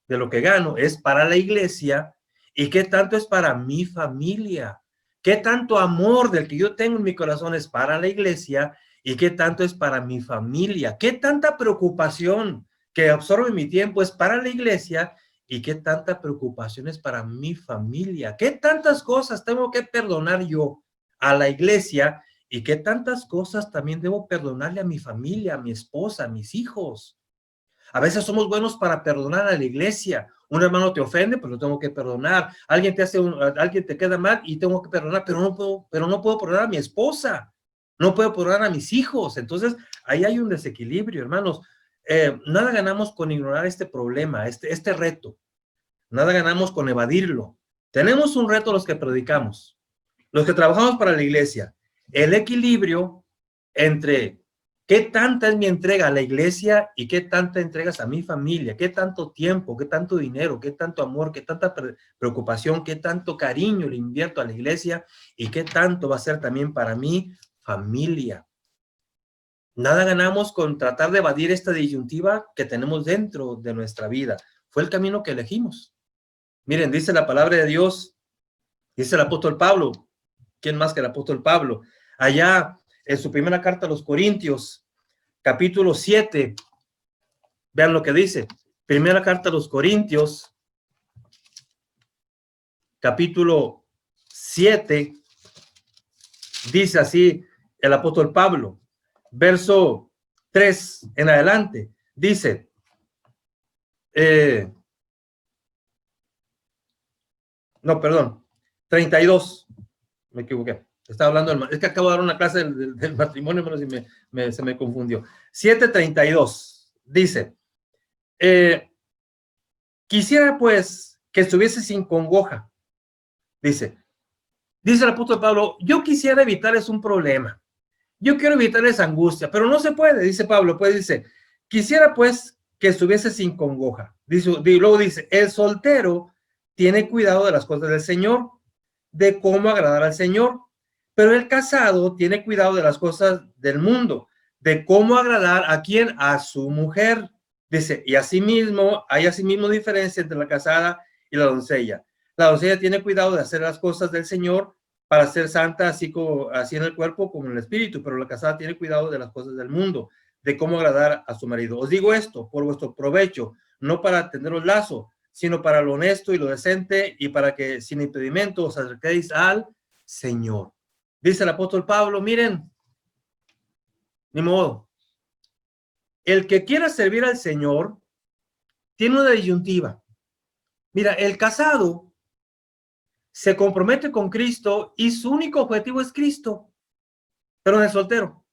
D: de lo que gano es para la iglesia y qué tanto es para mi familia? ¿Qué tanto amor del que yo tengo en mi corazón es para la iglesia y qué tanto es para mi familia? ¿Qué tanta preocupación que absorbe mi tiempo es para la iglesia y qué tanta preocupación es para mi familia? ¿Qué tantas cosas tengo que perdonar yo a la iglesia y qué tantas cosas también debo perdonarle a mi familia, a mi esposa, a mis hijos? A veces somos buenos para perdonar a la iglesia. Un hermano te ofende, pues lo tengo que perdonar. Alguien te queda mal y tengo que perdonar, pero no puedo perdonar a mi esposa. No puedo perdonar a mis hijos. Entonces, ahí hay un desequilibrio, hermanos. Nada ganamos con ignorar este problema, este reto. Nada ganamos con evadirlo. Tenemos un reto los que predicamos, los que trabajamos para la iglesia. El equilibrio entre ¿qué tanta es mi entrega a la iglesia y qué tanta entregas a mi familia? ¿Qué tanto tiempo, qué tanto dinero, qué tanto amor, qué tanta preocupación, qué tanto cariño le invierto a la iglesia y qué tanto va a ser también para mi familia? Nada ganamos con tratar de evadir esta disyuntiva que tenemos dentro de nuestra vida. Fue el camino que elegimos. Miren, dice la palabra de Dios, dice el apóstol Pablo. ¿Quién más que el apóstol Pablo? Allá en su primera carta a los Corintios, capítulo 7, vean lo que dice. Primera carta a los Corintios, capítulo 7, dice así el apóstol Pablo, verso 3 en adelante, dice, no, perdón, 32, me equivoqué. Estaba hablando, es que acabo de dar una clase del matrimonio, hermanos, y se me confundió. 7:32, dice, quisiera pues que estuviese sin congoja, Dice el apóstol Pablo, yo quisiera evitarles un problema. Yo quiero evitarles angustia, pero no se puede, dice Pablo. Pues dice, quisiera pues que estuviese sin congoja. Luego dice, el soltero tiene cuidado de las cosas del Señor, de cómo agradar al Señor, pero el casado tiene cuidado de las cosas del mundo, de cómo agradar a quién, a su mujer. Dice, y asimismo, hay asimismo diferencia entre la casada y la doncella. La doncella tiene cuidado de hacer las cosas del Señor para ser santa, así en el cuerpo como en el espíritu, pero la casada tiene cuidado de las cosas del mundo, de cómo agradar a su marido. Os digo esto por vuestro provecho, no para tenderos lazo, sino para lo honesto y lo decente, y para que sin impedimento os acerquéis al Señor. Dice el apóstol Pablo, miren, ni modo. El que quiera servir al Señor tiene una disyuntiva. Mira, el casado se compromete con Cristo y su único objetivo es Cristo. Pero el soltero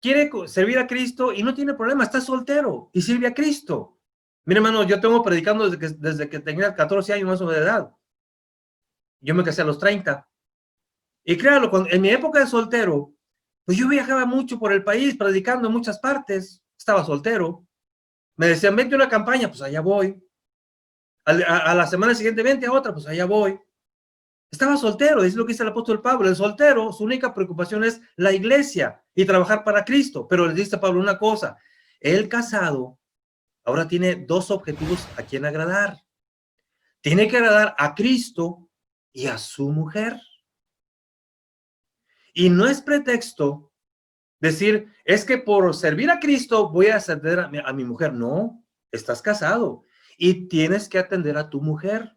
D: quiere servir a Cristo y no tiene problema, está soltero y sirve a Cristo. Mira, hermano, yo tengo predicando desde que tenía 14 años más o menos de edad. Yo me casé a los 30. Y créalo, en mi época de soltero, pues yo viajaba mucho por el país, predicando en muchas partes. Estaba soltero. Me decían, vente a una campaña, pues allá voy. A la semana siguiente, vente a otra, pues allá voy. Estaba soltero, es lo que dice el apóstol Pablo. El soltero, su única preocupación es la iglesia y trabajar para Cristo. Pero le dice Pablo una cosa, el casado ahora tiene dos objetivos a quien agradar. Tiene que agradar a Cristo y a su mujer. Y no es pretexto decir, es que por servir a Cristo voy a atender a mi mujer. No, estás casado y tienes que atender a tu mujer.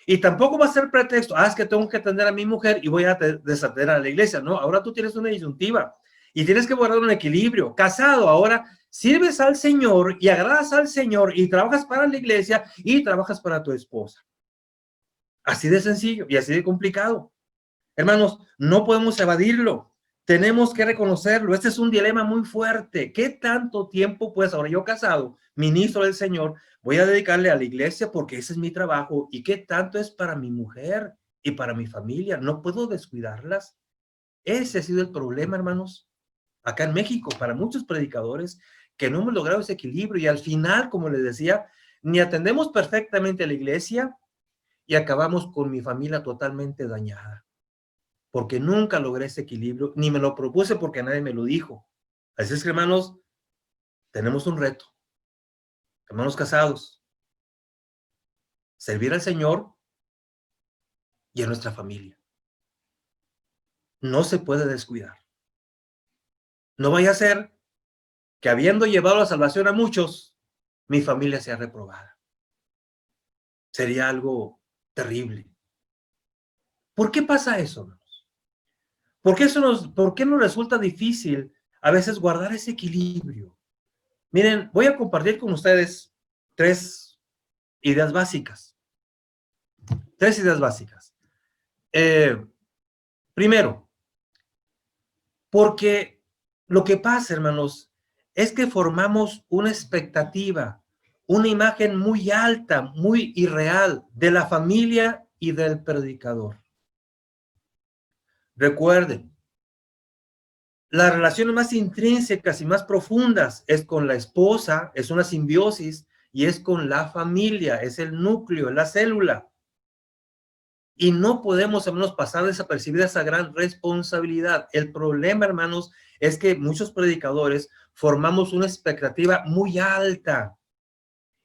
D: Y tampoco va a ser pretexto, es que tengo que atender a mi mujer y voy a desatender a la iglesia. No, ahora tú tienes una disyuntiva y tienes que guardar un equilibrio. Casado, ahora sirves al Señor y agradas al Señor y trabajas para la iglesia y trabajas para tu esposa. Así de sencillo y así de complicado. Hermanos, no podemos evadirlo. Tenemos que reconocerlo. Este es un dilema muy fuerte. ¿Qué tanto tiempo, pues, ahora yo casado, ministro del Señor, voy a dedicarle a la iglesia porque ese es mi trabajo? ¿Y qué tanto es para mi mujer y para mi familia? No puedo descuidarlas. Ese ha sido el problema, hermanos, acá en México, para muchos predicadores que no hemos logrado ese equilibrio y al final, como les decía, ni atendemos perfectamente a la iglesia y acabamos con mi familia totalmente dañada. Porque nunca logré ese equilibrio, ni me lo propuse porque nadie me lo dijo. Así es que, hermanos, tenemos un reto. Hermanos casados, servir al Señor y a nuestra familia. No se puede descuidar. No vaya a ser que habiendo llevado la salvación a muchos, mi familia sea reprobada. Sería algo terrible. ¿Por qué pasa eso, hermanos? ¿Por qué nos resulta difícil a veces guardar ese equilibrio? Miren, voy a compartir con ustedes tres ideas básicas. Primero, porque lo que pasa, hermanos, es que formamos una expectativa, una imagen muy alta, muy irreal de la familia y del predicador. Recuerden, las relaciones más intrínsecas y más profundas es con la esposa, es una simbiosis, y es con la familia, es el núcleo, la célula. Y no podemos, hermanos, pasar desapercibida esa gran responsabilidad. El problema, hermanos, es que muchos predicadores formamos una expectativa muy alta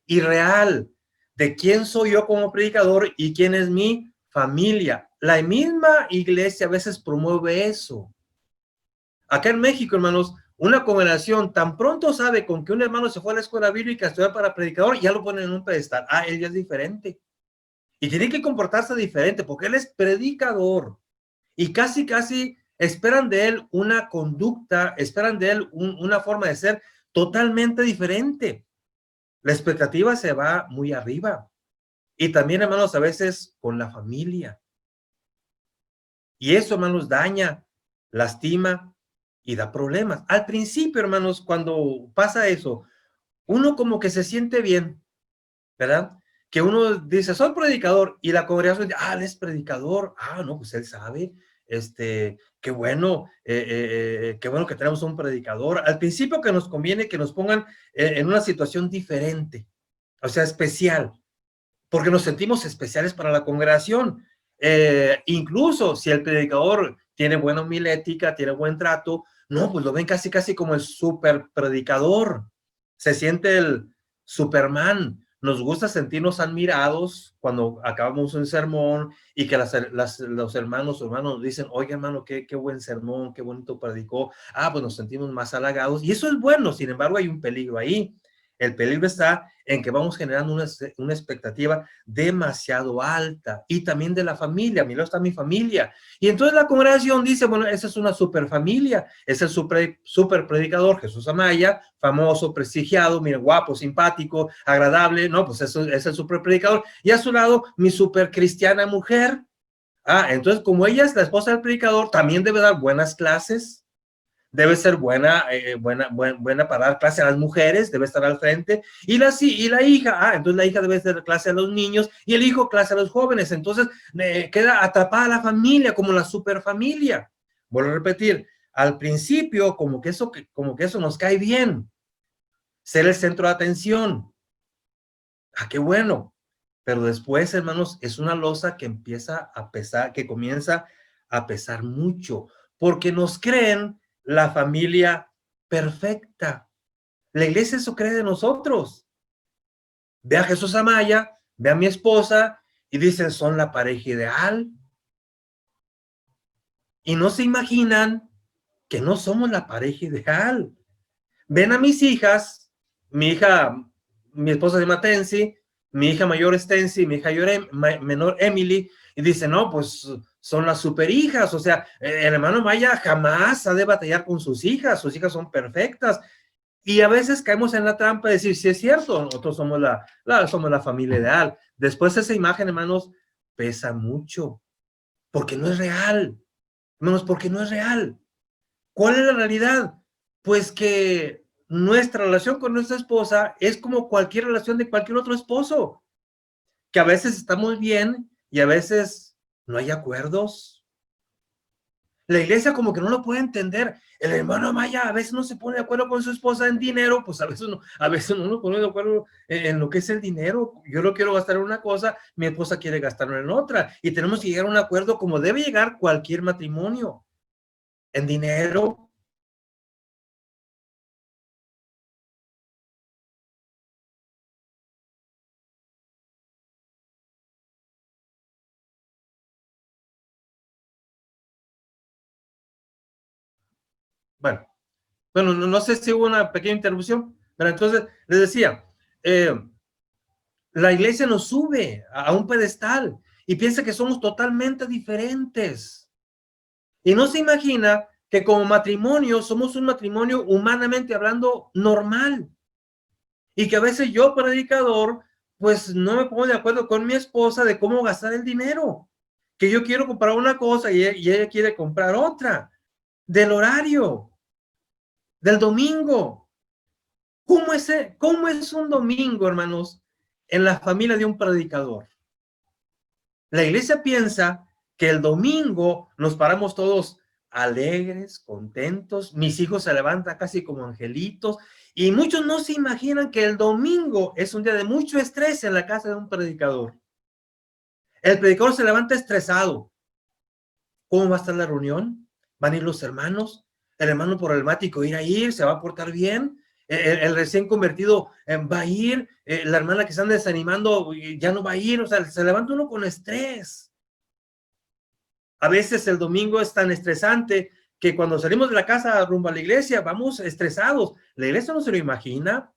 D: y real de quién soy yo como predicador y quién es mi familia. La misma iglesia a veces promueve eso. Acá en México, hermanos, una congregación tan pronto sabe con que un hermano se fue a la escuela bíblica a estudiar para predicador, ya lo ponen en un pedestal. Él ya es diferente. Y tiene que comportarse diferente porque él es predicador. Y casi esperan de él una conducta, esperan de él una forma de ser totalmente diferente. La expectativa se va muy arriba. Y también, hermanos, a veces con la familia. Y eso, hermanos, daña, lastima y da problemas. Al principio, hermanos, cuando pasa eso, uno como que se siente bien, ¿verdad? que uno dice, soy predicador, y la congregación dice, él es predicador, no, pues él sabe, qué bueno que tenemos un predicador. Al principio que nos conviene que nos pongan en una situación diferente, o sea, especial, porque nos sentimos especiales para la congregación. Incluso si el predicador tiene buena homilética, tiene buen trato, no, pues lo ven casi como el super predicador. Se siente el Superman. Nos gusta sentirnos admirados cuando acabamos un sermón y que los hermanos nos dicen, oye hermano, qué buen sermón, qué bonito predicó. Pues nos sentimos más halagados y eso es bueno. Sin embargo, hay un peligro ahí. El peligro está en que vamos generando una expectativa demasiado alta, y también de la familia. Mira, está mi familia. Y entonces la congregación dice, bueno, esa es una super familia, es el super predicador Jesús Amaya, famoso, prestigiado, mira, guapo, simpático, agradable, no, pues eso es el super predicador. Y a su lado, mi super cristiana mujer. Entonces, como ella es la esposa del predicador, también debe dar buenas clases. Debe ser buena para dar clase a las mujeres, debe estar al frente, y la hija, entonces la hija debe dar clase a los niños, y el hijo clase a los jóvenes. Entonces queda atrapada la familia, como la superfamilia. Vuelvo a repetir, al principio como que eso nos cae bien, ser el centro de atención. Qué bueno, pero después, hermanos, es una losa que empieza a pesar, que comienza a pesar mucho, porque nos creen la familia perfecta. La iglesia eso cree de nosotros. Ve a Jesús Amaya, ve a mi esposa y dicen, son la pareja ideal. Y no se imaginan que no somos la pareja ideal. Ven a mis hijas, mi esposa se llama Tensi, mi hija mayor es Tensi, mi hija menor Emily, y dicen, no, pues son las super hijas. O sea, el hermano Maya jamás ha de batallar con sus hijas son perfectas. Y a veces caemos en la trampa de decir, sí es cierto, nosotros somos la familia ideal. Después esa imagen, hermanos, pesa mucho, porque no es real. Hermanos, porque no es real. ¿Cuál es la realidad? Pues que nuestra relación con nuestra esposa es como cualquier relación de cualquier otro esposo, que a veces estamos bien y a veces no hay acuerdos. La iglesia como que no lo puede entender. El hermano Amaya a veces no se pone de acuerdo con su esposa en dinero, pues a veces no nos pone de acuerdo en lo que es el dinero. Yo lo quiero gastar en una cosa, mi esposa quiere gastarlo en otra, y tenemos que llegar a un acuerdo como debe llegar cualquier matrimonio, en dinero. Bueno, no sé si hubo una pequeña interrupción, pero entonces les decía, la iglesia nos sube a un pedestal y piensa que somos totalmente diferentes. Y no se imagina que como matrimonio somos un matrimonio humanamente hablando normal. Y que a veces yo, predicador, pues no me pongo de acuerdo con mi esposa de cómo gastar el dinero. Que yo quiero comprar una cosa y ella quiere comprar otra. Del horario, del domingo. ¿Cómo es un domingo, hermanos, en la familia de un predicador? La iglesia piensa que el domingo nos paramos todos alegres, contentos, mis hijos se levantan casi como angelitos, y muchos no se imaginan que el domingo es un día de mucho estrés en la casa de un predicador. El predicador se levanta estresado. ¿Cómo va a estar la reunión? ¿Van a ir los hermanos? El hermano problemático irá a ir, se va a portar bien. El recién convertido va a ir, la hermana que están desanimando ya no va a ir. O sea, se levanta uno con estrés. A veces el domingo es tan estresante que cuando salimos de la casa rumbo a la iglesia vamos estresados. La iglesia no se lo imagina.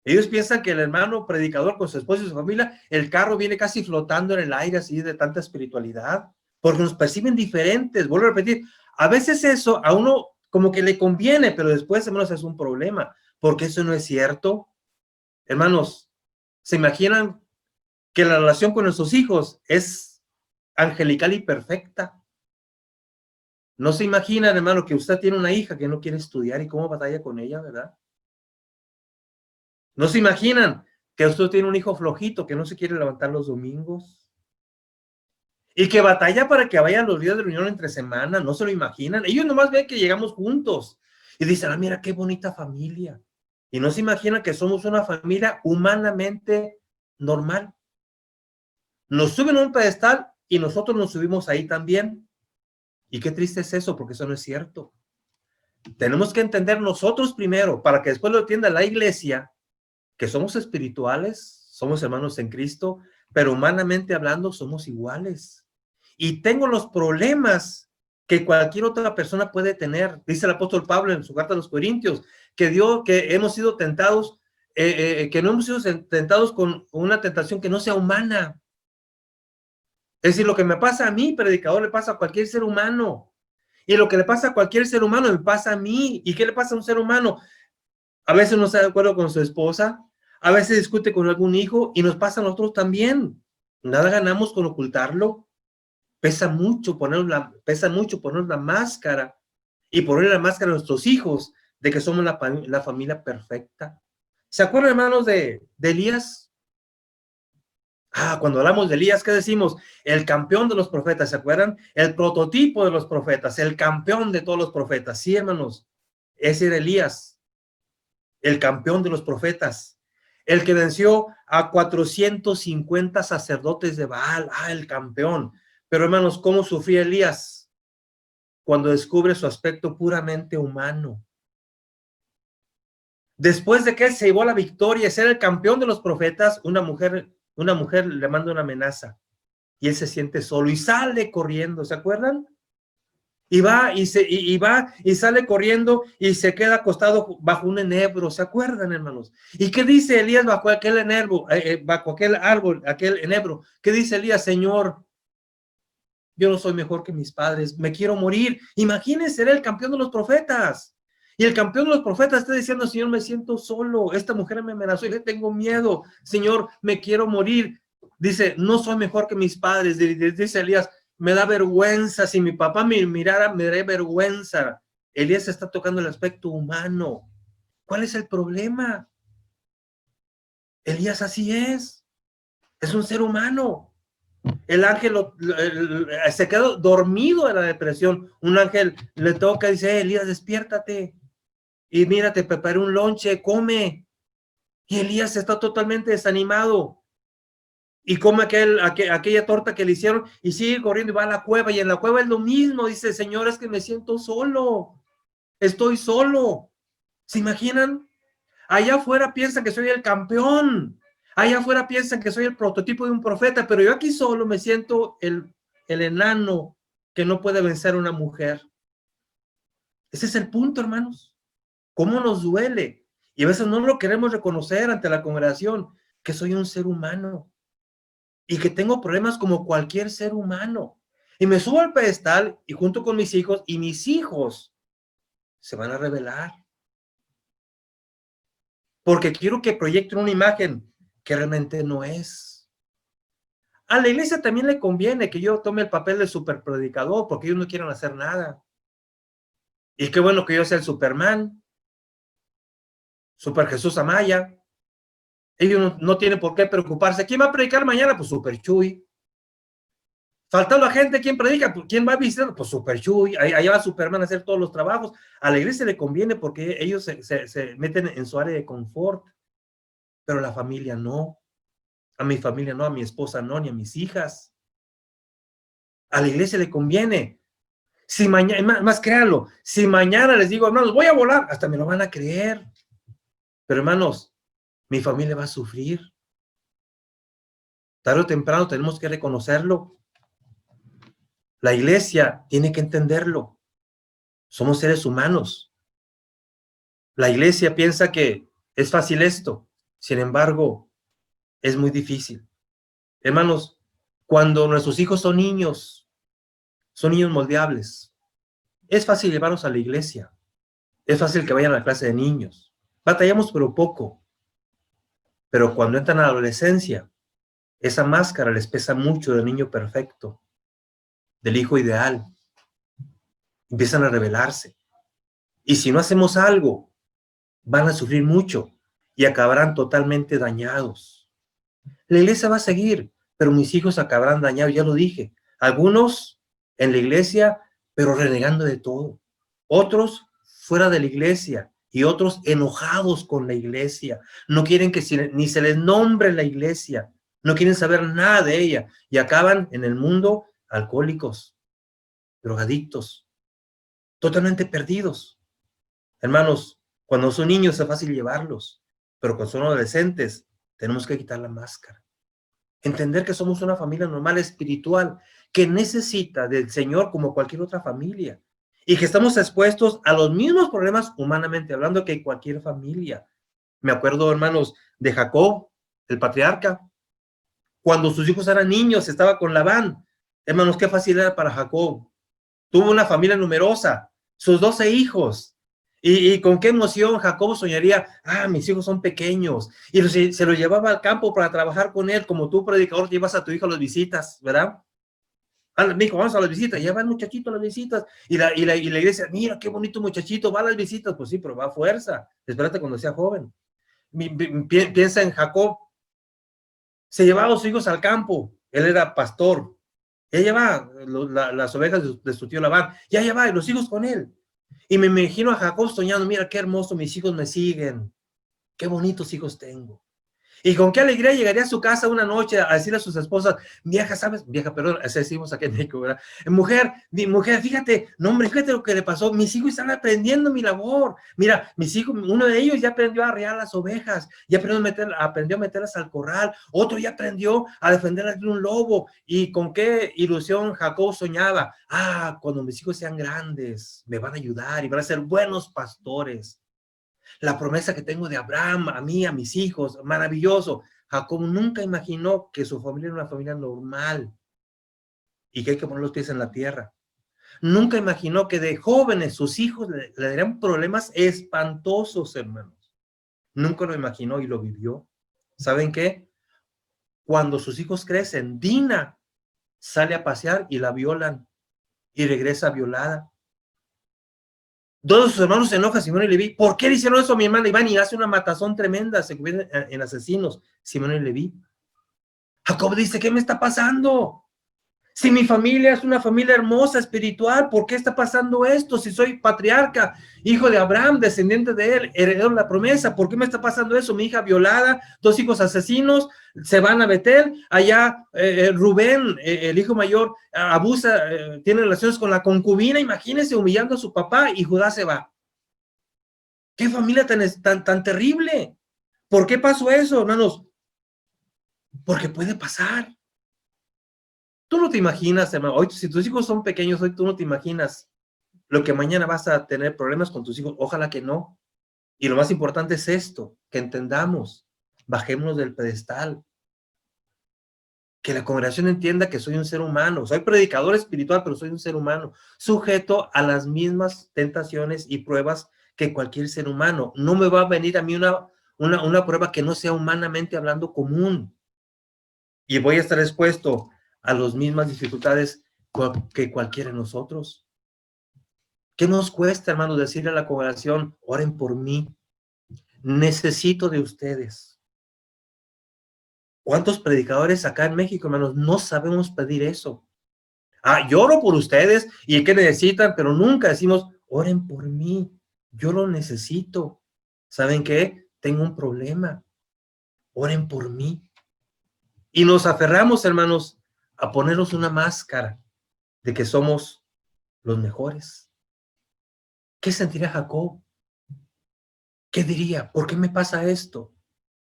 D: Ellos piensan que el hermano predicador con su esposa y su familia, el carro viene casi flotando en el aire así de tanta espiritualidad, porque nos perciben diferentes. Vuelvo a repetir, a veces eso a uno como que le conviene, pero después hermanos es un problema, porque eso no es cierto. Hermanos, ¿se imaginan que la relación con nuestros hijos es angelical y perfecta? No se imaginan, hermano, que usted tiene una hija que no quiere estudiar y cómo batalla con ella, ¿verdad? No se imaginan que usted tiene un hijo flojito que no se quiere levantar los domingos y que batalla para que vayan los días de reunión entre semana, no se lo imaginan. Ellos nomás ven que llegamos juntos y dicen, ah, mira qué bonita familia. Y no se imaginan que somos una familia humanamente normal. Nos suben a un pedestal y nosotros nos subimos ahí también. Y qué triste es eso, porque eso no es cierto. Tenemos que entender nosotros primero, para que después lo entienda la iglesia, que somos espirituales, somos hermanos en Cristo, pero humanamente hablando somos iguales. Y tengo los problemas que cualquier otra persona puede tener. Dice el apóstol Pablo en su carta a los Corintios, que hemos sido tentados, que no hemos sido tentados con una tentación que no sea humana. Es decir, lo que me pasa a mí, predicador, le pasa a cualquier ser humano. Y lo que le pasa a cualquier ser humano me pasa a mí. ¿Y qué le pasa a un ser humano? A veces no está de acuerdo con su esposa, a veces discute con algún hijo y nos pasa a nosotros también. Nada ganamos con ocultarlo. Pesa mucho ponernos la máscara y poner la máscara a nuestros hijos de que somos la familia perfecta. ¿Se acuerdan, hermanos, de Elías? Cuando hablamos de Elías, ¿qué decimos? El campeón de los profetas, ¿se acuerdan? El prototipo de los profetas, el campeón de todos los profetas. Sí, hermanos, ese era Elías, el campeón de los profetas, el que venció a 450 sacerdotes de Baal. El campeón. Pero, hermanos, ¿cómo sufría Elías cuando descubre su aspecto puramente humano? Después de que él se llevó la victoria, ser el campeón de los profetas, una mujer le manda una amenaza y él se siente solo y sale corriendo, ¿se acuerdan? Y va y sale corriendo y se queda acostado bajo un enebro, ¿se acuerdan, hermanos? ¿Y qué dice Elías bajo aquel enebro, bajo aquel árbol, aquel enebro? ¿Qué dice Elías? Señor, yo no soy mejor que mis padres, me quiero morir. Imagínense, era el campeón de los profetas. Y el campeón de los profetas está diciendo, Señor, me siento solo, esta mujer me amenazó y le tengo miedo, Señor, me quiero morir. Dice, no soy mejor que mis padres. Dice Elías, me da vergüenza, si mi papá me mirara, me daría vergüenza. Elías está tocando el aspecto humano. ¿Cuál es el problema? Elías así es un ser humano. El ángel se quedó dormido en la depresión. Un ángel le toca y dice, Elías, despiértate. Y mira, te preparé un lonche, come. Y Elías está totalmente desanimado. Y come aquella torta que le hicieron y sigue corriendo y va a la cueva. Y en la cueva es lo mismo. Dice, Señor, es que me siento solo. Estoy solo. ¿Se imaginan? Allá afuera piensan que soy el campeón. Allá afuera piensan que soy el prototipo de un profeta, pero yo aquí solo me siento el enano que no puede vencer a una mujer. Ese es el punto, hermanos. ¿Cómo nos duele? Y a veces no lo queremos reconocer ante la congregación, que soy un ser humano y que tengo problemas como cualquier ser humano. Y me subo al pedestal y junto con mis hijos, y mis hijos se van a rebelar. Porque quiero que proyecten una imagen que realmente no es. A la iglesia también le conviene que yo tome el papel de superpredicador, porque ellos no quieren hacer nada. Y qué bueno que yo sea el Superman, Super Jesús Amaya. Ellos no tienen por qué preocuparse. ¿Quién va a predicar mañana? Pues Super Chuy. Faltando a gente, ¿quién predica? Pues, ¿quién va a visitar? Pues Super Chuy. Allá va Superman a hacer todos los trabajos. A la iglesia le conviene porque ellos se meten en su área de confort. Pero la familia no. A mi familia no, a mi esposa no, ni a mis hijas. A la iglesia le conviene. Si mañana, más créanlo, si mañana les digo, hermanos, voy a volar, hasta me lo van a creer. Pero hermanos, mi familia va a sufrir. Tarde o temprano tenemos que reconocerlo. La iglesia tiene que entenderlo. Somos seres humanos. La iglesia piensa que es fácil esto. Sin embargo, es muy difícil. Hermanos, cuando nuestros hijos son niños moldeables, es fácil llevarlos a la iglesia. Es fácil que vayan a la clase de niños. Batallamos pero poco. Pero cuando entran a la adolescencia, esa máscara les pesa mucho del niño perfecto, del hijo ideal. Empiezan a rebelarse. Y si no hacemos algo, van a sufrir mucho. y acabarán totalmente dañados. La iglesia va a seguir, pero mis hijos acabarán dañados, ya lo dije. Algunos en la iglesia, pero renegando de todo. Otros fuera de la iglesia y otros enojados con la iglesia. No quieren que ni se les nombre la iglesia. No quieren saber nada de ella y acaban en el mundo alcohólicos, drogadictos, totalmente perdidos. Hermanos, cuando son niños es fácil llevarlos, pero cuando son adolescentes tenemos que quitar la máscara. Entender que somos una familia normal, espiritual, que necesita del Señor como cualquier otra familia y que estamos expuestos a los mismos problemas humanamente hablando que cualquier familia. Me acuerdo, hermanos, de Jacob, el patriarca, cuando sus hijos eran niños, estaba con Labán. Hermanos, qué fácil era para Jacob. Tuvo una familia numerosa, sus 12 hijos. Y con qué emoción Jacob soñaría, mis hijos son pequeños. Y se los llevaba al campo para trabajar con él, como tú, predicador, llevas a tu hijo a las visitas, ¿verdad? Mi hijo, vamos a las visitas, ya va el muchachito a las visitas. Y la iglesia, mira, qué bonito muchachito, va a las visitas. Pues sí, pero va a fuerza. Espérate cuando sea joven. Piensa en Jacob. Se llevaba a sus hijos al campo. Él era pastor. Ya lleva las ovejas de su tío Labán. Ya lleva, y los hijos con él. Y me imagino a Jacob soñando, mira qué hermoso, mis hijos me siguen. Qué bonitos hijos tengo. Y con qué alegría llegaría a su casa una noche a decirle a sus esposas, perdón, así decimos aquí en México, ¿verdad? Mujer, fíjate, no hombre, fíjate lo que le pasó, mis hijos están aprendiendo mi labor. Mira, mis hijos, uno de ellos ya aprendió a arrear las ovejas, ya aprendió a meterlas al corral, otro ya aprendió a defenderlas de un lobo. Y con qué ilusión Jacob soñaba, cuando mis hijos sean grandes, me van a ayudar y van a ser buenos pastores. La promesa que tengo de Abraham, a mí, a mis hijos, maravilloso. Jacob nunca imaginó que su familia era una familia normal y que hay que poner los pies en la tierra. Nunca imaginó que de jóvenes sus hijos le darían problemas espantosos, hermanos. Nunca lo imaginó y lo vivió. ¿Saben qué? Cuando sus hijos crecen, Dina sale a pasear y la violan y regresa violada. Todos sus hermanos se enojan, Simón y Leví. ¿Por qué le hicieron eso a mi hermana? Y van y hace una matazón tremenda, se convierten en asesinos, Simón y Leví. Jacob dice, ¿qué me está pasando? Si mi familia es una familia hermosa, espiritual, ¿por qué está pasando esto? Si soy patriarca, hijo de Abraham, descendiente de él, heredero de la promesa, ¿por qué me está pasando eso? Mi hija violada, 2 hijos asesinos, se van a Betel, allá Rubén, el hijo mayor, abusa, tiene relaciones con la concubina, imagínense humillando a su papá y Judá se va. ¿Qué familia tan terrible? ¿Por qué pasó eso, hermanos? Porque puede pasar. Tú no te imaginas, hermano, hoy si tus hijos son pequeños, hoy tú no te imaginas lo que mañana vas a tener problemas con tus hijos. Ojalá que no. Y lo más importante es esto, que entendamos, bajémonos del pedestal. Que la congregación entienda que soy un ser humano, soy predicador espiritual, pero soy un ser humano, sujeto a las mismas tentaciones y pruebas que cualquier ser humano. No me va a venir a mí una prueba que no sea humanamente hablando común. Y voy a estar expuesto a las mismas dificultades que cualquiera de nosotros. ¿Qué nos cuesta, hermanos, decirle a la congregación, oren por mí? Necesito de ustedes. ¿Cuántos predicadores acá en México, hermanos, no sabemos pedir eso? Yo oro por ustedes y qué necesitan, pero nunca decimos, oren por mí, yo lo necesito. ¿Saben qué? Tengo un problema. Oren por mí. Y nos aferramos, hermanos, a ponernos una máscara de que somos los mejores. ¿Qué sentiría Jacob? ¿Qué diría? ¿Por qué me pasa esto?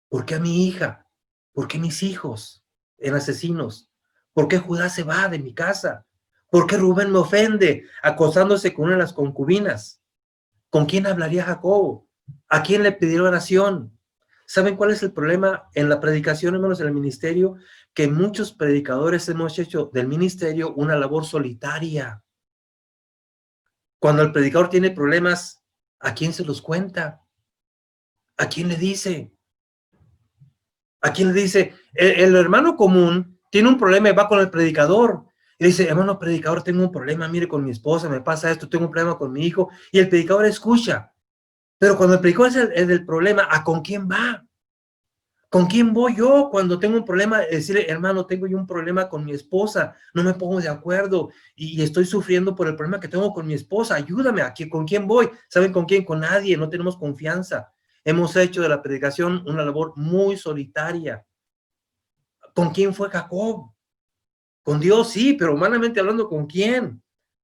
D: ¿Por qué a mi hija? ¿Por qué mis hijos en asesinos? ¿Por qué Judá se va de mi casa? ¿Por qué Rubén me ofende acostándose con una de las concubinas? ¿Con quién hablaría Jacob? ¿A quién le pediría oración? ¿Saben cuál es el problema en la predicación, hermanos, en el ministerio? Que muchos predicadores hemos hecho del ministerio una labor solitaria. Cuando el predicador tiene problemas, ¿a quién se los cuenta? ¿A quién le dice? ¿A quién le dice? El hermano común tiene un problema y va con el predicador. Y dice, hermano predicador, tengo un problema, mire, con mi esposa, me pasa esto, tengo un problema con mi hijo. Y el predicador escucha. Pero cuando el predicador es el problema, ¿a con quién va? ¿Con quién voy yo cuando tengo un problema? Decirle, hermano, tengo yo un problema con mi esposa, no me pongo de acuerdo y estoy sufriendo por el problema que tengo con mi esposa, ayúdame, aquí, ¿con quién voy? ¿Saben con quién? Con nadie, no tenemos confianza. Hemos hecho de la predicación una labor muy solitaria. ¿Con quién fue Jacob? Con Dios sí, pero humanamente hablando, ¿con quién?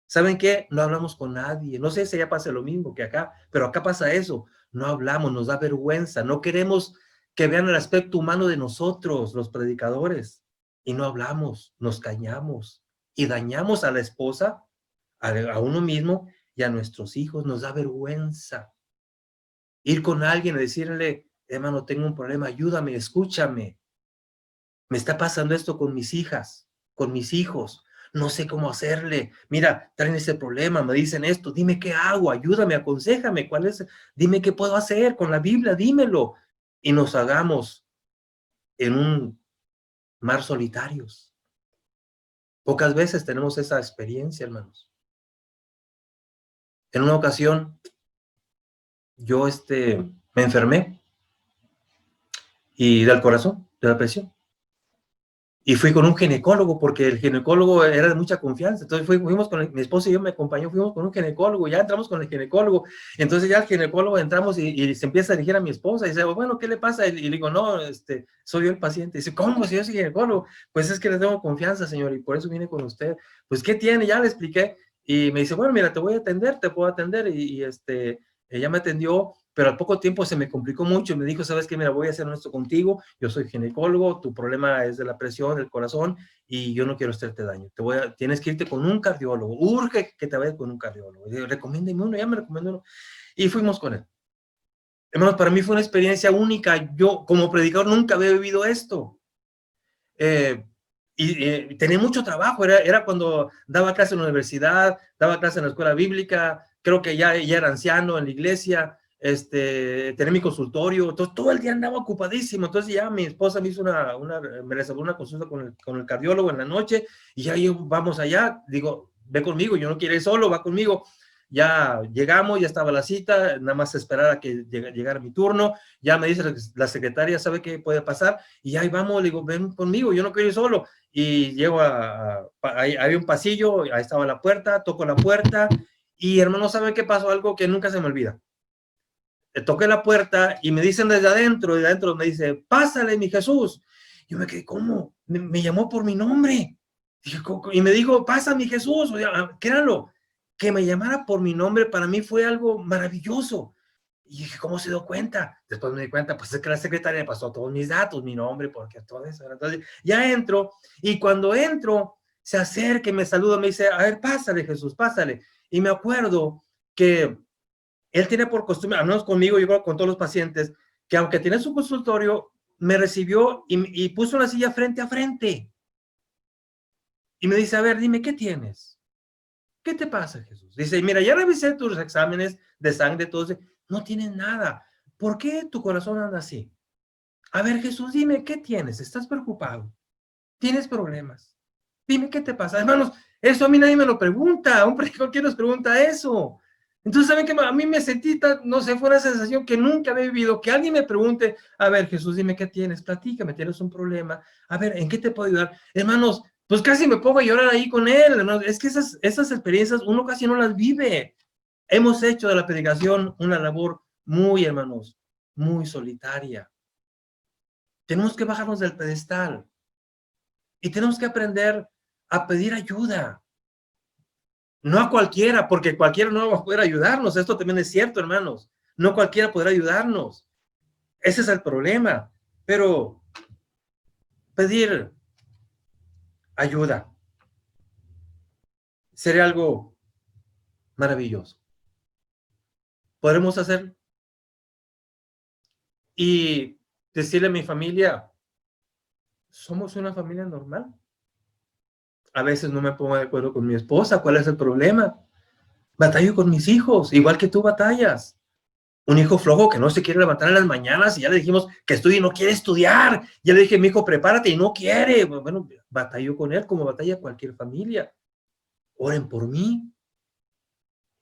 D: ¿Saben qué? No hablamos con nadie. No sé si ya pasa lo mismo que acá, pero acá pasa eso. No hablamos, nos da vergüenza. No queremos que vean el aspecto humano de nosotros, los predicadores. Y no hablamos, nos cañamos. Y dañamos a la esposa, a uno mismo y a nuestros hijos. Nos da vergüenza. Ir con alguien y decirle, hermano, tengo un problema, ayúdame, escúchame. Me está pasando esto con mis hijas, con mis hijos. No sé cómo hacerle. Mira, traen ese problema, me dicen esto. Dime qué hago, ayúdame, aconséjame. ¿Cuál es? Dime qué puedo hacer con la Biblia, dímelo. Y nos hagamos en un mar solitarios. Pocas veces tenemos esa experiencia, hermanos. En una ocasión, yo me enfermé y del corazón, de la presión. Y fui con un ginecólogo, porque el ginecólogo era de mucha confianza. Entonces fuimos con mi esposa y yo, me acompañó, fuimos con un ginecólogo, ya entramos con el ginecólogo. Entonces ya el ginecólogo entramos y se empieza a dirigir a mi esposa y dice, bueno, ¿qué le pasa? Y le digo, no, soy yo el paciente. Y dice, ¿cómo si yo soy ginecólogo? Pues es que le tengo confianza, señor, y por eso vine con usted. Pues, ¿qué tiene? Ya le expliqué. Y me dice, bueno, mira, te voy a atender, te puedo atender. Ella me atendió, pero al poco tiempo se me complicó mucho y me dijo, ¿sabes qué? Mira, voy a ser honesto contigo, yo soy ginecólogo, tu problema es de la presión, del corazón, y yo no quiero hacerte daño. Tienes que irte con un cardiólogo, urge que te vayas con un cardiólogo. Y recomiéndeme uno, ya me recomendó uno. Y fuimos con él. Hermanos, para mí fue una experiencia única. Yo, como predicador, nunca había vivido esto. Tenía mucho trabajo, era cuando daba clase en la universidad, daba clase en la escuela bíblica, creo que ya era anciano en la iglesia, tenía mi consultorio, entonces todo el día andaba ocupadísimo. Entonces ya mi esposa me hizo me reservó una consulta con el cardiólogo en la noche, y ya vamos allá, digo, ve conmigo, yo no quiero ir solo, va conmigo. Ya llegamos, ya estaba la cita, nada más esperar a que llegara mi turno. Ya me dice la secretaria, ¿sabe qué puede pasar? Y ahí vamos, le digo, ven conmigo, yo no quiero ir solo. Y llego ahí había un pasillo, ahí estaba la puerta, toco la puerta, y hermano, ¿sabe qué pasó? Algo que nunca se me olvida. Toqué la puerta y me dicen desde adentro me dice, pásale, mi Jesús. Yo me quedé, ¿cómo? Me llamó por mi nombre. Y me dijo, pasa, mi Jesús. O sea, créanlo, que me llamara por mi nombre para mí fue algo maravilloso. Y dije, ¿cómo se dio cuenta? Después me di cuenta, pues es que la secretaria me pasó todos mis datos, mi nombre, porque todo eso. Entonces ya entro, y cuando entro, se acerca y me saluda, me dice, a ver, pásale, Jesús, pásale. Y me acuerdo que él tiene por costumbre, al menos conmigo, yo creo con todos los pacientes, que aunque tiene su consultorio, me recibió y puso una silla frente a frente. Y me dice, a ver, dime, ¿qué tienes? ¿Qué te pasa, Jesús? Dice, mira, ya revisé tus exámenes de sangre, todo, no tienes nada. ¿Por qué tu corazón anda así? A ver, Jesús, dime, ¿qué tienes? ¿Estás preocupado? ¿Tienes problemas? Dime, ¿qué te pasa? Hermanos, eso a mí nadie me lo pregunta. Un predicador, ¿quién nos pregunta eso? Entonces, ¿saben qué? A mí me sentí, no sé, fue una sensación que nunca había vivido, que alguien me pregunte, a ver, Jesús, dime, ¿qué tienes? Platícame, ¿tienes un problema? A ver, ¿en qué te puedo ayudar? Hermanos, pues casi me pongo a llorar ahí con él, hermanos. Es que esas experiencias uno casi no las vive. Hemos hecho de la predicación una labor muy, hermanos, muy solitaria. Tenemos que bajarnos del pedestal y tenemos que aprender a pedir ayuda. No a cualquiera, porque cualquiera no va a poder ayudarnos. Esto también es cierto, hermanos. No cualquiera podrá ayudarnos. Ese es el problema. Pero pedir ayuda sería algo maravilloso. ¿Podremos hacerlo? Y decirle a mi familia, somos una familia normal. A veces no me pongo de acuerdo con mi esposa. ¿Cuál es el problema? Batallo con mis hijos, igual que tú batallas. Un hijo flojo que no se quiere levantar en las mañanas y ya le dijimos que estudie y no quiere estudiar. Ya le dije, mi hijo, prepárate y no quiere. Bueno, batallo con él como batalla cualquier familia. Oren por mí.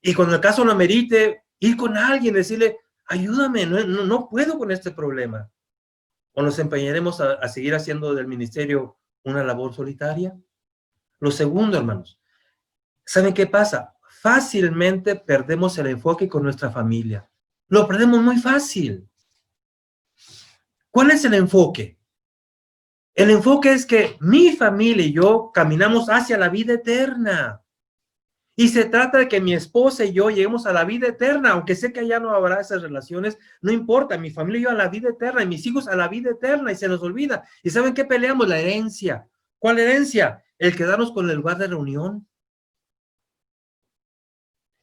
D: Y cuando el caso lo amerite, ir con alguien, decirle, ayúdame, no puedo con este problema. ¿O nos empeñaremos a seguir haciendo del ministerio una labor solitaria? Lo segundo, hermanos, ¿saben qué pasa? Fácilmente perdemos el enfoque con nuestra familia. Lo perdemos muy fácil. ¿Cuál es el enfoque? El enfoque es que mi familia y yo caminamos hacia la vida eterna. Y se trata de que mi esposa y yo lleguemos a la vida eterna, aunque sé que allá no habrá esas relaciones, no importa, mi familia y yo a la vida eterna, y mis hijos a la vida eterna, y se nos olvida. ¿Y saben qué peleamos? La herencia. ¿Cuál herencia? El quedarnos con el lugar de reunión.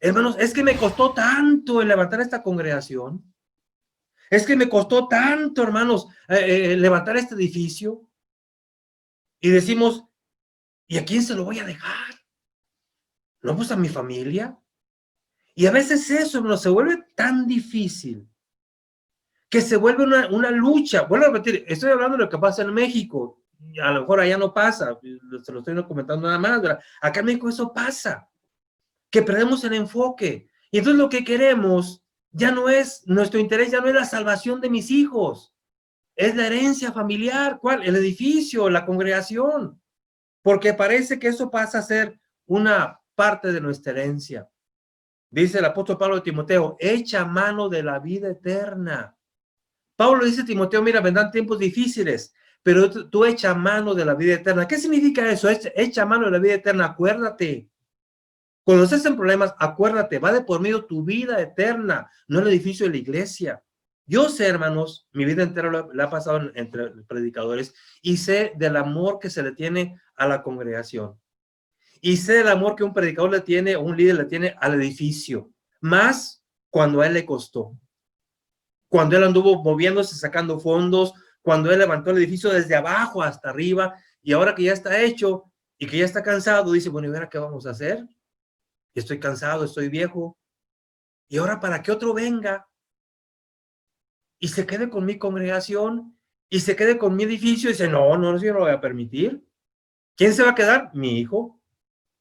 D: Hermanos, es que me costó tanto el levantar esta congregación. Es que me costó tanto, hermanos, levantar este edificio. Y decimos, ¿y a quién se lo voy a dejar? No, pues a mi familia. Y a veces eso, hermanos, se vuelve tan difícil que se vuelve una lucha. Vuelvo a repetir, estoy hablando de lo que pasa en México. A lo mejor allá no pasa, se lo estoy comentando nada más, ¿verdad? Acá en México eso pasa, que perdemos el enfoque. Y entonces lo que queremos ya no es, nuestro interés ya no es la salvación de mis hijos, es la herencia familiar. ¿Cuál? El edificio, la congregación. Porque parece que eso pasa a ser una parte de nuestra herencia. Dice el apóstol Pablo de Timoteo, echa mano de la vida eterna. Pablo dice a Timoteo, mira, vendrán tiempos difíciles, pero tú echa mano de la vida eterna. ¿Qué significa eso? Echa mano de la vida eterna, acuérdate. Cuando estés en problemas, acuérdate, va de por medio tu vida eterna, no el edificio de la iglesia. Yo sé, hermanos, mi vida entera la he pasado entre predicadores y sé del amor que se le tiene a la congregación. Y sé del amor que un predicador le tiene, o un líder le tiene al edificio. Más cuando a él le costó. Cuando él anduvo moviéndose, sacando fondos, cuando él levantó el edificio desde abajo hasta arriba, y ahora que ya está hecho y que ya está cansado, dice, bueno, ¿y ahora qué vamos a hacer? Estoy cansado, estoy viejo. ¿Y ahora para que otro venga y se quede con mi congregación y se quede con mi edificio? Y dice, no, yo no lo voy a permitir. ¿Quién se va a quedar? Mi hijo.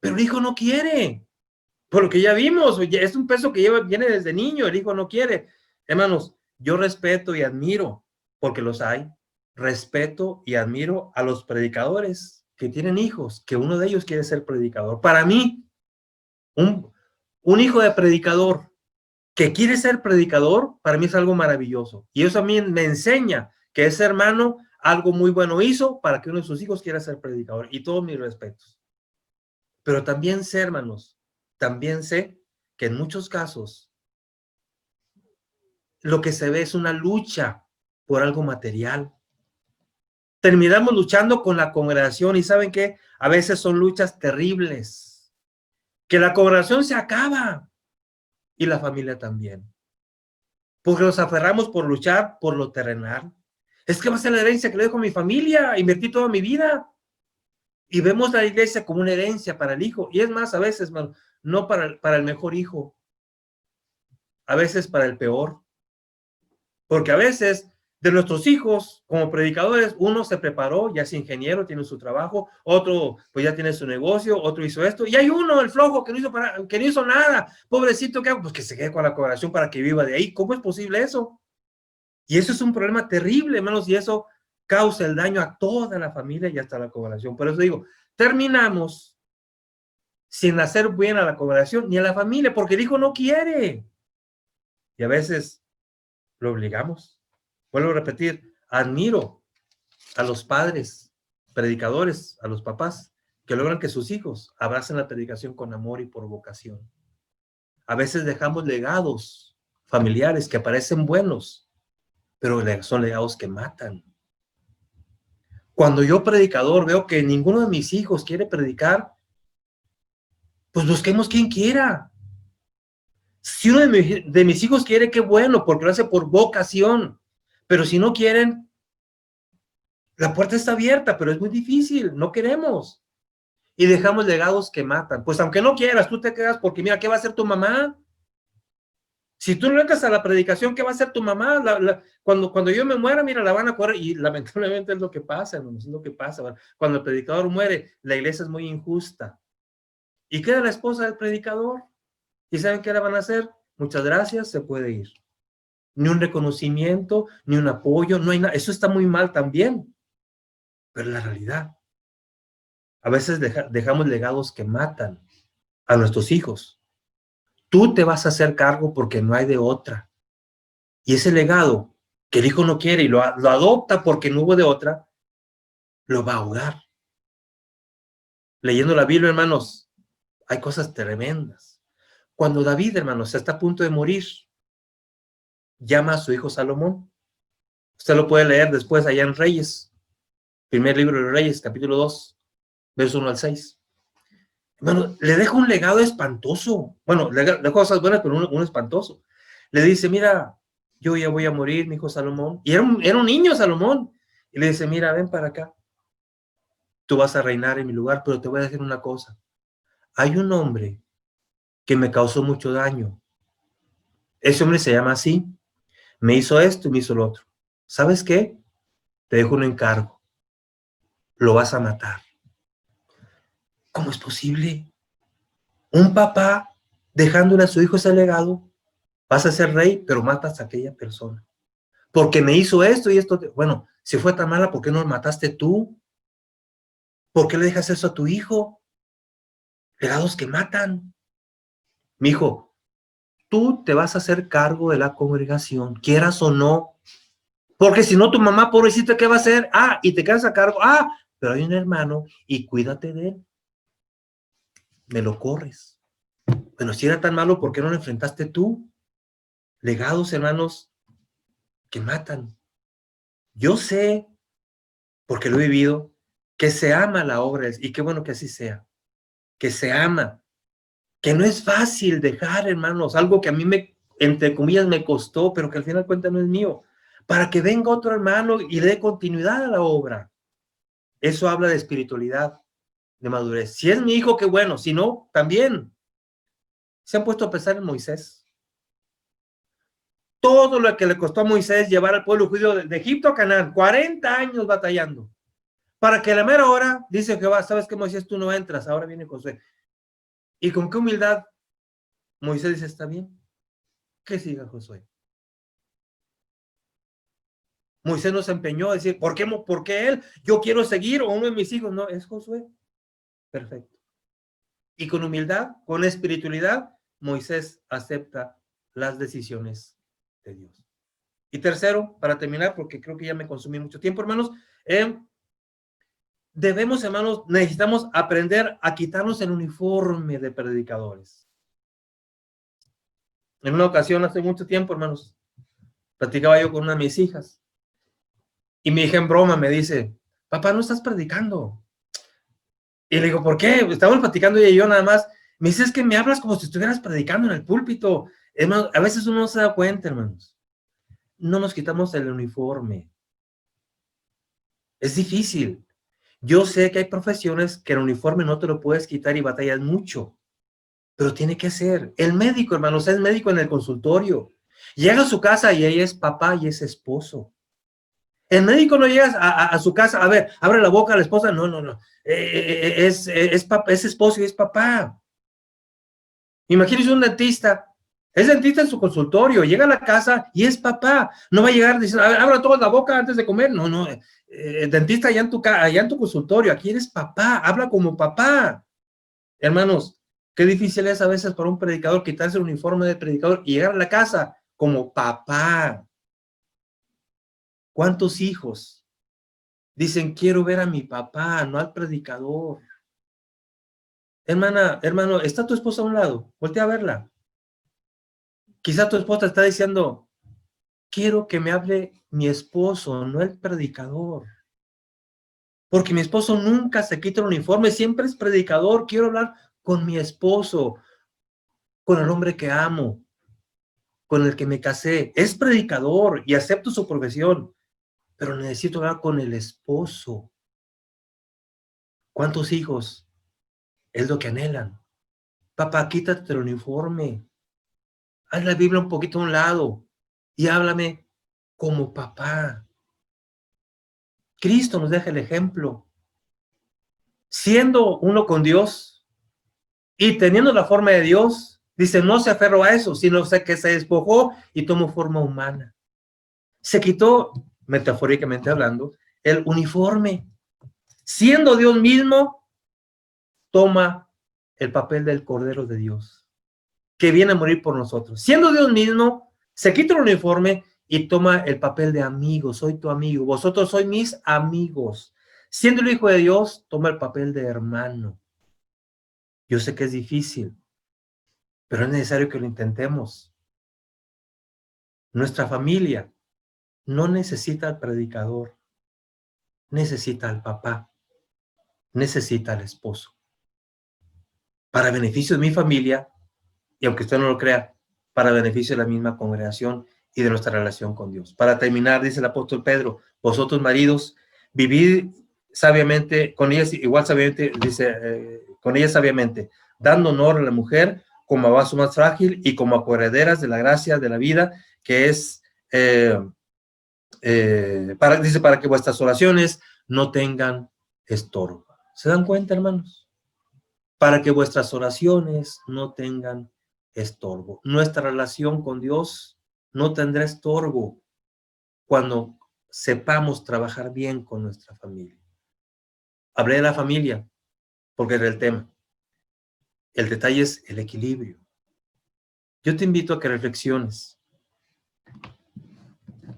D: Pero el hijo no quiere. Por lo que ya vimos, es un peso que viene desde niño, el hijo no quiere. Hermanos, yo respeto y admiro, porque los hay, respeto y admiro a los predicadores que tienen hijos, que uno de ellos quiere ser predicador. Para mí, un hijo de predicador que quiere ser predicador, para mí es algo maravilloso. Y eso a mí me enseña que ese hermano algo muy bueno hizo para que uno de sus hijos quiera ser predicador. Y todos mis respetos. Pero también sé, hermanos, también sé que en muchos casos lo que se ve es una lucha por algo material. Terminamos luchando con la congregación y ¿saben qué? A veces son luchas terribles. Que la congregación se acaba y la familia también. Porque nos aferramos por luchar por lo terrenal. Es que va a ser la herencia que le dejo a mi familia, invertí toda mi vida. Y vemos la iglesia como una herencia para el hijo. Y es más, a veces, hermano, no para el mejor hijo. A veces para el peor. Porque a veces de nuestros hijos, como predicadores, uno se preparó, ya es ingeniero, tiene su trabajo, otro pues ya tiene su negocio, otro hizo esto, y hay uno, el flojo, que no hizo nada. Pobrecito, ¿qué hago? Pues que se quede con la congregación para que viva de ahí. ¿Cómo es posible eso? Y eso es un problema terrible, hermanos, y eso causa el daño a toda la familia y hasta la congregación. Por eso digo, terminamos sin hacer bien a la congregación ni a la familia, porque el hijo no quiere. Y a veces lo obligamos. Vuelvo a repetir, admiro a los padres, predicadores, a los papás, que logran que sus hijos abracen la predicación con amor y por vocación. A veces dejamos legados familiares que parecen buenos, pero son legados que matan. Cuando yo, predicador, veo que ninguno de mis hijos quiere predicar, pues busquemos quien quiera. Si uno de mis hijos quiere, qué bueno, porque lo hace por vocación. Pero si no quieren, la puerta está abierta, pero es muy difícil, no queremos. Y dejamos legados que matan. Pues aunque no quieras, tú te quedas porque mira, ¿qué va a hacer tu mamá? Si tú no entras a la predicación, ¿qué va a hacer tu mamá? Cuando yo me muera, mira, la van a correr. Y lamentablemente es lo que pasa, hermanos, es lo que pasa. Cuando el predicador muere, la iglesia es muy injusta. Y queda la esposa del predicador. ¿Y saben qué le van a hacer? Muchas gracias, se puede ir. ni un reconocimiento, ni un apoyo, no hay nada. Eso está muy mal también, pero la realidad. A veces dejamos legados que matan a nuestros hijos. Tú te vas a hacer cargo porque no hay de otra. Y ese legado que el hijo no quiere y lo adopta porque no hubo de otra, lo va a ahogar. Leyendo la Biblia, hermanos, hay cosas tremendas. Cuando David, hermanos, está a punto de morir, llama a su hijo Salomón. Usted lo puede leer después allá en Reyes, primer libro de Reyes, capítulo 2, verso 1 al 6. Hermano, le deja un legado espantoso. Bueno, le deja cosas buenas, pero uno espantoso. Le dice, mira, yo ya voy a morir, mi hijo Salomón. Y era un niño Salomón. Y le dice, mira, ven para acá. Tú vas a reinar en mi lugar, pero te voy a decir una cosa. Hay un hombre que me causó mucho daño. Ese hombre se llama así. Me hizo esto y me hizo lo otro. ¿Sabes qué? Te dejo un encargo. Lo vas a matar. ¿Cómo es posible? Un papá dejándole a su hijo ese legado. Vas a ser rey, pero matas a aquella persona. Porque me hizo esto y esto. Bueno, si fue tan mala, ¿por qué no lo mataste tú? ¿Por qué le dejas eso a tu hijo? Legados que matan. Mi hijo, tú te vas a hacer cargo de la congregación, quieras o no. Porque si no, tu mamá, pobrecita, ¿qué va a hacer? Ah, y te quedas a cargo. Ah, pero hay un hermano y cuídate de él. Me lo corres. Bueno, si era tan malo, ¿por qué no lo enfrentaste tú? Legados, hermanos, que matan. Yo sé, porque lo he vivido, que se ama la obra, y qué bueno que así sea, que se ama, que no es fácil dejar, hermanos, algo que a mí entre comillas, me costó, pero que al final de cuentas no es mío, para que venga otro hermano y le dé continuidad a la obra. Eso habla de espiritualidad, de madurez. Si es mi hijo, qué bueno, si no, también. Se han puesto a pensar en Moisés. Todo lo que le costó a Moisés llevar al pueblo judío de Egipto a Canaán, 40 años batallando, para que a la mera hora, dice Jehová, ¿sabes qué, Moisés? Tú no entras, ahora viene Josué. Y con qué humildad Moisés dice, está bien, que siga Josué. Moisés no se empeñó a decir, ¿por qué él? Yo quiero seguir, o uno de mis hijos. No, es Josué. Perfecto. Y con humildad, con espiritualidad, Moisés acepta las decisiones de Dios. Y tercero, para terminar, porque creo que ya me consumí mucho tiempo, hermanos, debemos, hermanos, necesitamos aprender a quitarnos el uniforme de predicadores. En una ocasión, hace mucho tiempo, hermanos, platicaba yo con una de mis hijas, y mi hija en broma me dice, papá, no estás predicando. Y le digo, ¿por qué? Estamos platicando ella y yo nada más. Me dice, es que me hablas como si estuvieras predicando en el púlpito. Hermanos, a veces uno no se da cuenta, hermanos. No nos quitamos el uniforme. Es difícil. Yo sé que hay profesiones que el uniforme no te lo puedes quitar y batallas mucho, pero tiene que ser. El médico, hermanos, es médico en el consultorio. Llega a su casa y ella es papá y es esposo. El médico no llega a su casa, a ver, abre la boca a la esposa, no. Es esposo y es papá. Imagínense un dentista. Es dentista en su consultorio, llega a la casa y es papá. No va a llegar diciendo, a ver, abra toda la boca antes de comer. No, dentista allá en tu consultorio, aquí eres papá, habla como papá. Hermanos, qué difícil es a veces para un predicador quitarse el uniforme de predicador y llegar a la casa como papá. ¿Cuántos hijos dicen, quiero ver a mi papá, no al predicador? Hermano, ¿está tu esposa a un lado? Voltea a verla. Quizá tu esposa está diciendo, quiero que me hable mi esposo, no el predicador. Porque mi esposo nunca se quita el uniforme, siempre es predicador. Quiero hablar con mi esposo, con el hombre que amo, con el que me casé. Es predicador y acepto su profesión, pero necesito hablar con el esposo. ¿Cuántos hijos es lo que anhelan? Papá, quítate el uniforme. Haz la Biblia un poquito a un lado y háblame como papá. Cristo nos deja el ejemplo. Siendo uno con Dios y teniendo la forma de Dios, Dice, no se aferró a eso, sino que se despojó y tomó forma humana. Se quitó, metafóricamente hablando, el uniforme. Siendo Dios mismo, toma el papel del Cordero de Dios, que viene a morir por nosotros. Siendo Dios mismo, se quita el uniforme y toma el papel de amigo. Soy tu amigo, vosotros sois mis amigos. Siendo el Hijo de Dios, toma el papel de hermano. Yo sé que es difícil, pero es necesario que lo intentemos. Nuestra familia no necesita al predicador, necesita al papá, necesita al esposo. Para beneficio de mi familia, y aunque usted no lo crea, para beneficio de la misma congregación y de nuestra relación con Dios. Para terminar, dice el apóstol Pedro, vosotros maridos, vivid sabiamente, con ellas igual sabiamente, dice, con ellas sabiamente, dando honor a la mujer como a vaso más frágil y como a coherederas de la gracia de la vida, que es, para que vuestras oraciones no tengan estorbo. ¿Se dan cuenta, hermanos? Para que vuestras oraciones no tengan estorbo. Nuestra relación con Dios no tendrá estorbo cuando sepamos trabajar bien con nuestra familia. Hablé de la familia porque era el tema. El detalle es el equilibrio. Yo te invito a que reflexiones.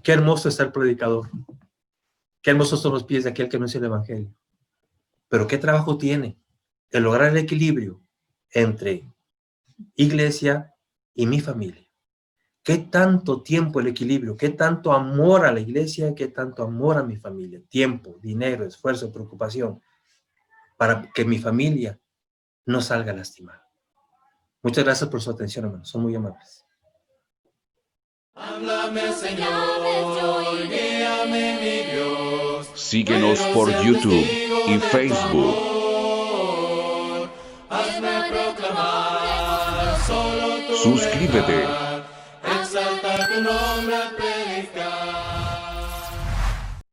D: Qué hermoso es ser predicador. Qué hermosos son los pies de aquel que anuncia el evangelio. Pero qué trabajo tiene el lograr el equilibrio entre iglesia y mi familia. ¿Qué tanto tiempo el equilibrio? ¿Qué tanto amor a la iglesia? ¿Qué tanto amor a mi familia? Tiempo, dinero, esfuerzo, preocupación para que mi familia no salga lastimada. Muchas gracias por su atención, hermanos. Son muy amables.
A: Háblame, Señor, guíame, mi Dios.
B: Síguenos
A: Quiero
B: por
A: ser
B: YouTube
A: testigo
B: y
A: de tu
B: Facebook.
A: amor. Hazme proclamar solo tu
B: Suscríbete.
A: verdad. Exaltar tu nombre.